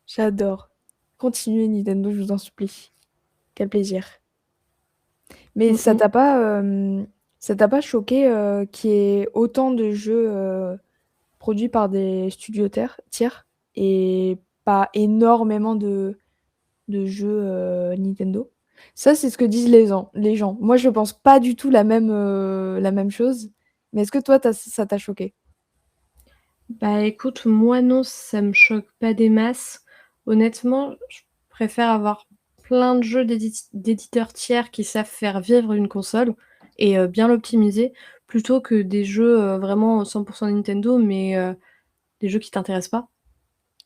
J'adore. Continuez Nintendo, je vous en supplie. Quel plaisir. Mais Mm, mm. ça t'a pas choqué qu'il y ait autant de jeux produits par des studios tiers? et pas énormément de jeux Nintendo. Ça, c'est ce que disent les gens. Moi, je pense pas du tout la même chose. Mais est-ce que toi, ça t'a choqué? Bah, écoute, moi non, ça me choque pas des masses. Honnêtement, je préfère avoir plein de jeux d'éditeurs tiers qui savent faire vivre une console et bien l'optimiser, plutôt que des jeux, vraiment 100 Nintendo, mais des jeux qui t'intéressent pas.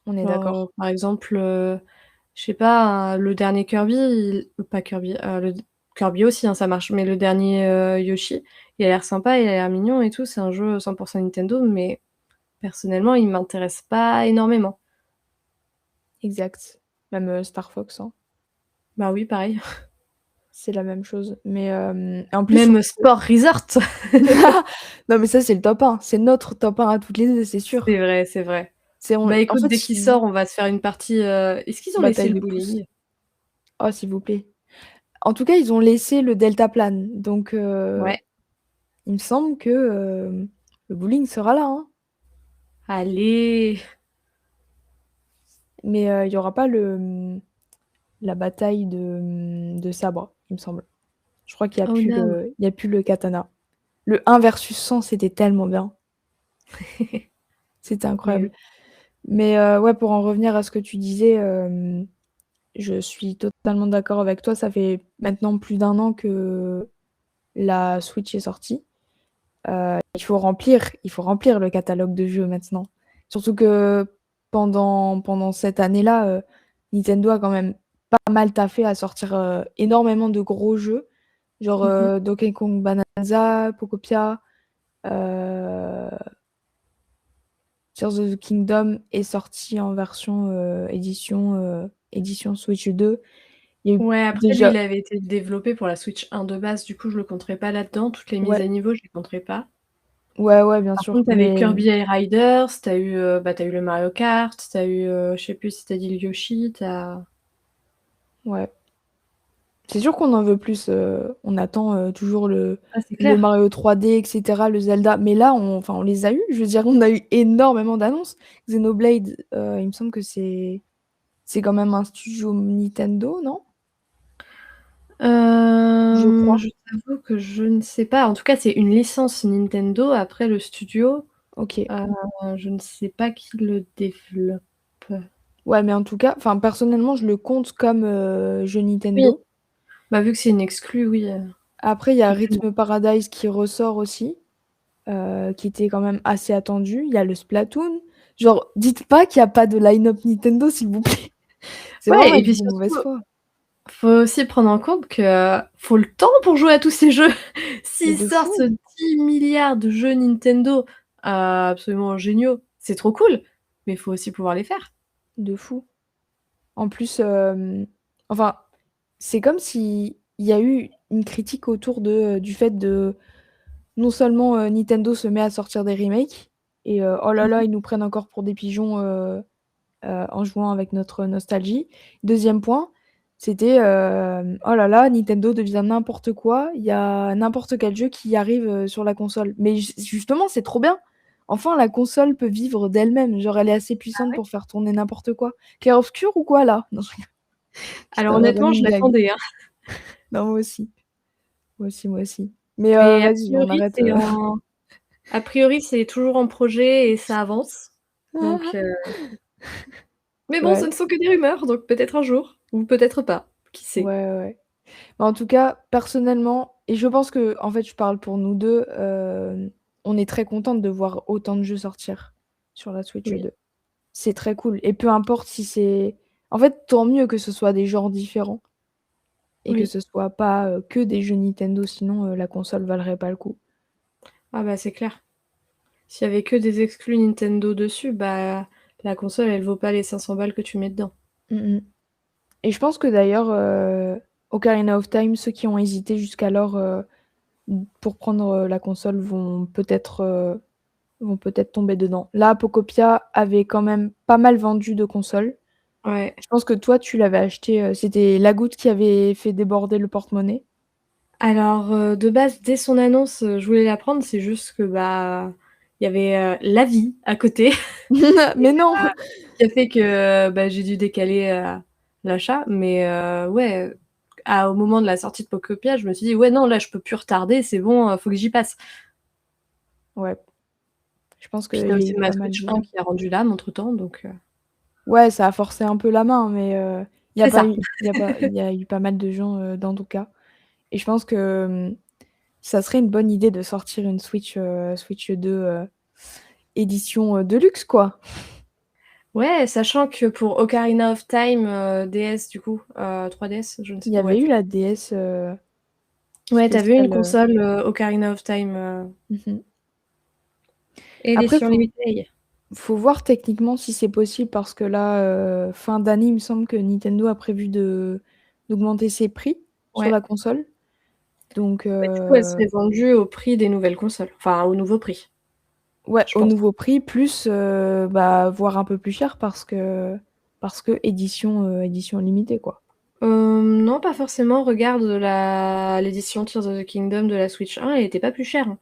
On est Genre, d'accord. par exemple, je sais pas, le dernier Kirby, pas Kirby, le Kirby aussi, hein, ça marche, mais le dernier, Yoshi, il a l'air sympa, il a l'air mignon et tout, c'est un jeu 100 Nintendo, mais personnellement, il m'intéresse pas énormément. Exact. Même Star Fox, hein, Bah oui, pareil. c'est la même chose. Mais en plus, Même Sport Resort. non, mais ça, c'est le top 1. C'est notre top 1 à toutes les deux, c'est sûr. C'est vrai, c'est vrai. En Bah écoute, fait, dès qu'il sort, on va se faire une partie, est-ce qu'ils ont laissé bataille le de pouces. bowling? Oh, s'il vous plaît. En tout cas, ils ont laissé le deltaplane. Donc, Ouais. il me semble que le bowling sera là, hein. Allez! Mais il y aura pas la bataille de sabre, il me semble. Je crois qu'il y a Oh plus no! il y a plus le katana. Le 1 versus 100, c'était tellement bien. C'était Mais incroyable. oui. Mais ouais, pour en revenir à ce que tu disais, je suis totalement d'accord avec toi. Ça fait maintenant plus d'1 an que la Switch est sortie. Il faut remplir le catalogue de jeux maintenant. Surtout que pendant cette année-là, Nintendo a quand même pas mal taffé à sortir énormément de gros jeux, genre Mmh. Donkey Kong Bonanza, Pokopia, euh, Tears of the Kingdom est sorti en version édition Switch 2. Il y a eu Ouais, après lui, il déjà, avait été développé pour la Switch 1 de base, du coup, je le compterai pas là-dedans. Toutes les mises ouais, à niveau, je les compterai pas. ouais, bien Par sûr, contre, tu avais mais Kirby Air Riders, tu as eu, bah, tu as eu le Mario Kart, tu as eu, je sais plus si tu as dit le Yoshi, tu as ouais. C'est sûr qu'on en veut plus. On attend toujours ah, c'est le clair. Mario 3D, etc., le Zelda. Mais là, enfin, on les a eu. Je veux dire, on a eu énormément d'annonces. Xenoblade, il me semble que c'est quand même un studio Nintendo, non? Je crois. Je t'avoue que je ne sais pas. En tout cas, c'est une licence Nintendo. Après, le studio, Ok. heu, je ne sais pas qui le développe. Ouais, mais en tout cas, enfin, personnellement, je le compte comme jeu Oui, Nintendo. bah, vu que c'est une exclue, oui, Après, il y a totalement. Rhythm Paradise qui ressort aussi, qui était quand même assez attendu. Il y a le Splatoon. Genre, dites pas qu'il n'y a pas de line-up Nintendo, s'il vous plaît. C'est vraiment Ouais et être puis de mauvaise surtout, foi. faut aussi prendre en compte que, faut le temps pour jouer à tous ces jeux. Mais S'ils de sortent fou, 10 milliards de jeux Nintendo, absolument géniaux, c'est trop cool, mais il faut aussi pouvoir les faire. de fou. En plus, enfin, c'est comme si il y a eu une critique autour du fait de non seulement Nintendo se met à sortir des remakes et oh là là, Mmh. ils nous prennent encore pour des pigeons en jouant avec notre nostalgie. Deuxième point, c'était oh là là, Nintendo devient n'importe quoi. Il y a n'importe quel jeu qui arrive sur la console. Mais justement, c'est trop bien. Enfin, la console peut vivre d'elle-même. Genre, elle est assez Ah puissante ouais? pour faire tourner n'importe quoi. Clair obscur ou quoi là? Non, Alors c'était un honnêtement, je running gag. l'attendais, hein, Non, moi aussi. Moi aussi, moi aussi. Mais mais vas-y, on arrête. a priori, c'est toujours en projet et ça avance, donc mais bon, ce Ouais, ne sont que des rumeurs, donc peut-être un jour ou peut-être pas, qui sait? ouais. Mais en tout cas, personnellement, et je pense que, en fait, je parle pour nous deux, on est très contente de voir autant de jeux sortir sur la Switch Oui, 2. C'est très cool. Et peu importe si c'est. En fait, tant mieux que ce soit des genres différents et que oui. ce soit pas que des jeux Nintendo, sinon la console valerait pas le coup. Ah bah, c'est clair. S'il y avait que des exclus Nintendo dessus, bah, la console, elle vaut pas les 500 balles que tu mets dedans. Mm, mm. Et je pense que d'ailleurs, Ocarina of Time, ceux qui ont hésité jusqu'alors pour prendre la console vont peut-être tomber dedans. Là, Pocopia avait quand même pas mal vendu de consoles. Ouais. Je pense que toi, tu l'avais acheté, c'était la goutte qui avait fait déborder le porte-monnaie. Alors, de base, dès son annonce, je voulais la prendre, c'est juste que, bah, Il y avait, la vie à côté Mais non! qui a fait que, bah, j'ai dû décaler, l'achat. Mais ouais, au moment de la sortie de Pocopia, je me suis dit: «Ouais, non, là, je peux plus retarder, c'est bon, faut que j'y passe». Ouais, je pense Puis qu'il tu as y a aussi eu ma pas mal Switch de 1 qui a rendu l'âme entre-temps, donc ouais, ça a forcé un peu la main, mais il y a c'est pas ça. eu il y a eu pas mal de gens, dans ton cas et je pense que, ça serait une bonne idée de sortir une Switch 2, édition, de luxe, quoi. Ouais, sachant que pour Ocarina of Time, DS du coup, 3DS, je ne sais Il y ouais, avait eu la DS, ouais, tu avais une spéciale, console, Ocarina of Time, mmh Après édition limitée. faut voir techniquement si c'est possible parce que là, fin d'année, il me semble que Nintendo a prévu d'augmenter ses prix sur Ouais, la console. Donc bah, du coup, elle serait vendue au prix des nouvelles consoles, enfin au nouveau prix, ouais, je au pense. nouveau prix plus, bah, voire un peu plus cher parce que édition limitée, quoi. Non, pas forcément. Regarde l'édition Tears of the Kingdom de la Switch 1, elle était pas plus chère, hein.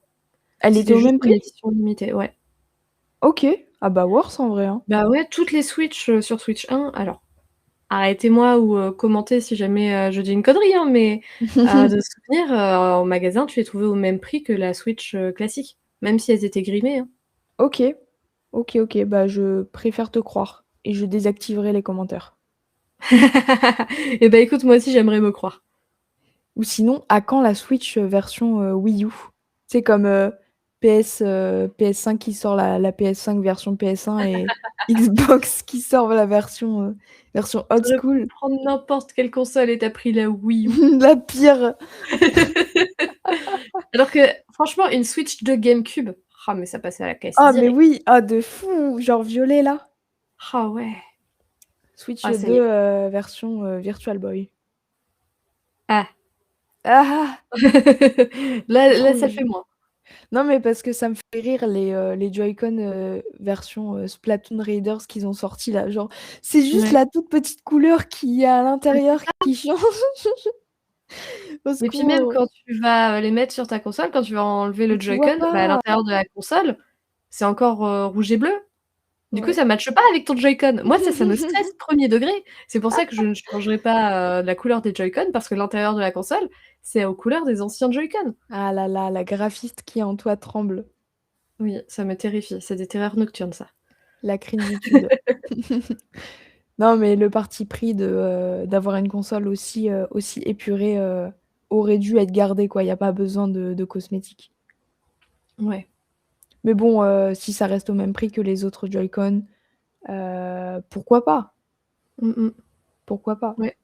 Elle était C'était au juste même une prix? édition limitée, ouais. OK. Ah bah, worth en vrai, hein. Bah, ouais, toutes les Switch, sur Switch 1 alors arrêtez-moi ou commentez si jamais, je dis une connerie, hein, mais de souvenir, en magasin, tu les trouvais au même prix que la Switch, classique, même si elles étaient grimées, hein. OK. OK, OK, bah, je préfère te croire et je désactiverai les commentaires. Et bah, écoute, moi aussi, j'aimerais me croire. Ou sinon, à quand la Switch, version, Wii U? Tu sais comme, PS5 qui sort la PS5 version PS1 et Xbox qui sort la version old Tu aurais pu school. prendre n'importe quelle console et tu as pris la Wii U. La pire! Alors que franchement, une Switch de GameCube, ah mais ça passait à la caisse Ah mais direct. oui! Ah de fou! Genre violet là. Ah ouais. Switch Ah ça 2, y est. version, Virtual Boy. Ah. Ah! Là, Trop ça le joli. fait moins. Non mais parce que ça me fait rire les Joy-Con, version, Splatoon Raiders qu'ils ont sorti là, genre, c'est juste Ouais. la toute petite couleur qu'il y a à Mais c'est l'intérieur ça. qui change. Au Et puis même secours! quand tu vas, les mettre sur ta console, quand tu vas enlever Mais le tu vois Joy-Con, bah, à pas! l'intérieur de la console, c'est encore, rouge et bleu. Du coup, Ouais. ça matche pas avec ton Joy-Con. Moi, ça me stresse 1er degré. C'est pour ça que je ne changerai pas, la couleur des Joy-Con parce que l'intérieur de la console, c'est aux couleurs des anciens Joy-Con. Ah là là, la graphiste qui en toi tremble. Oui, ça me terrifie. C'est des terreurs nocturnes, ça. La cringitude. Non mais le parti pris d'avoir une console aussi épurée, aurait dû être gardé quoi, il y a pas besoin de cosmétiques. Ouais. Mais bon, si ça reste au même prix que les autres Joy-Con, pourquoi pas? Mmh mh. Pourquoi pas? Ouais.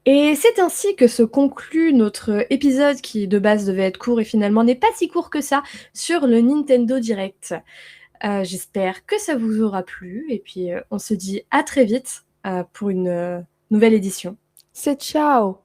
Et c'est ainsi que se conclut notre épisode qui, de base, devait être court et finalement n'est pas si court que ça, sur le Nintendo Direct. J'espère que ça vous aura plu et puis, on se dit à très vite, pour une, nouvelle édition. C'est ciao!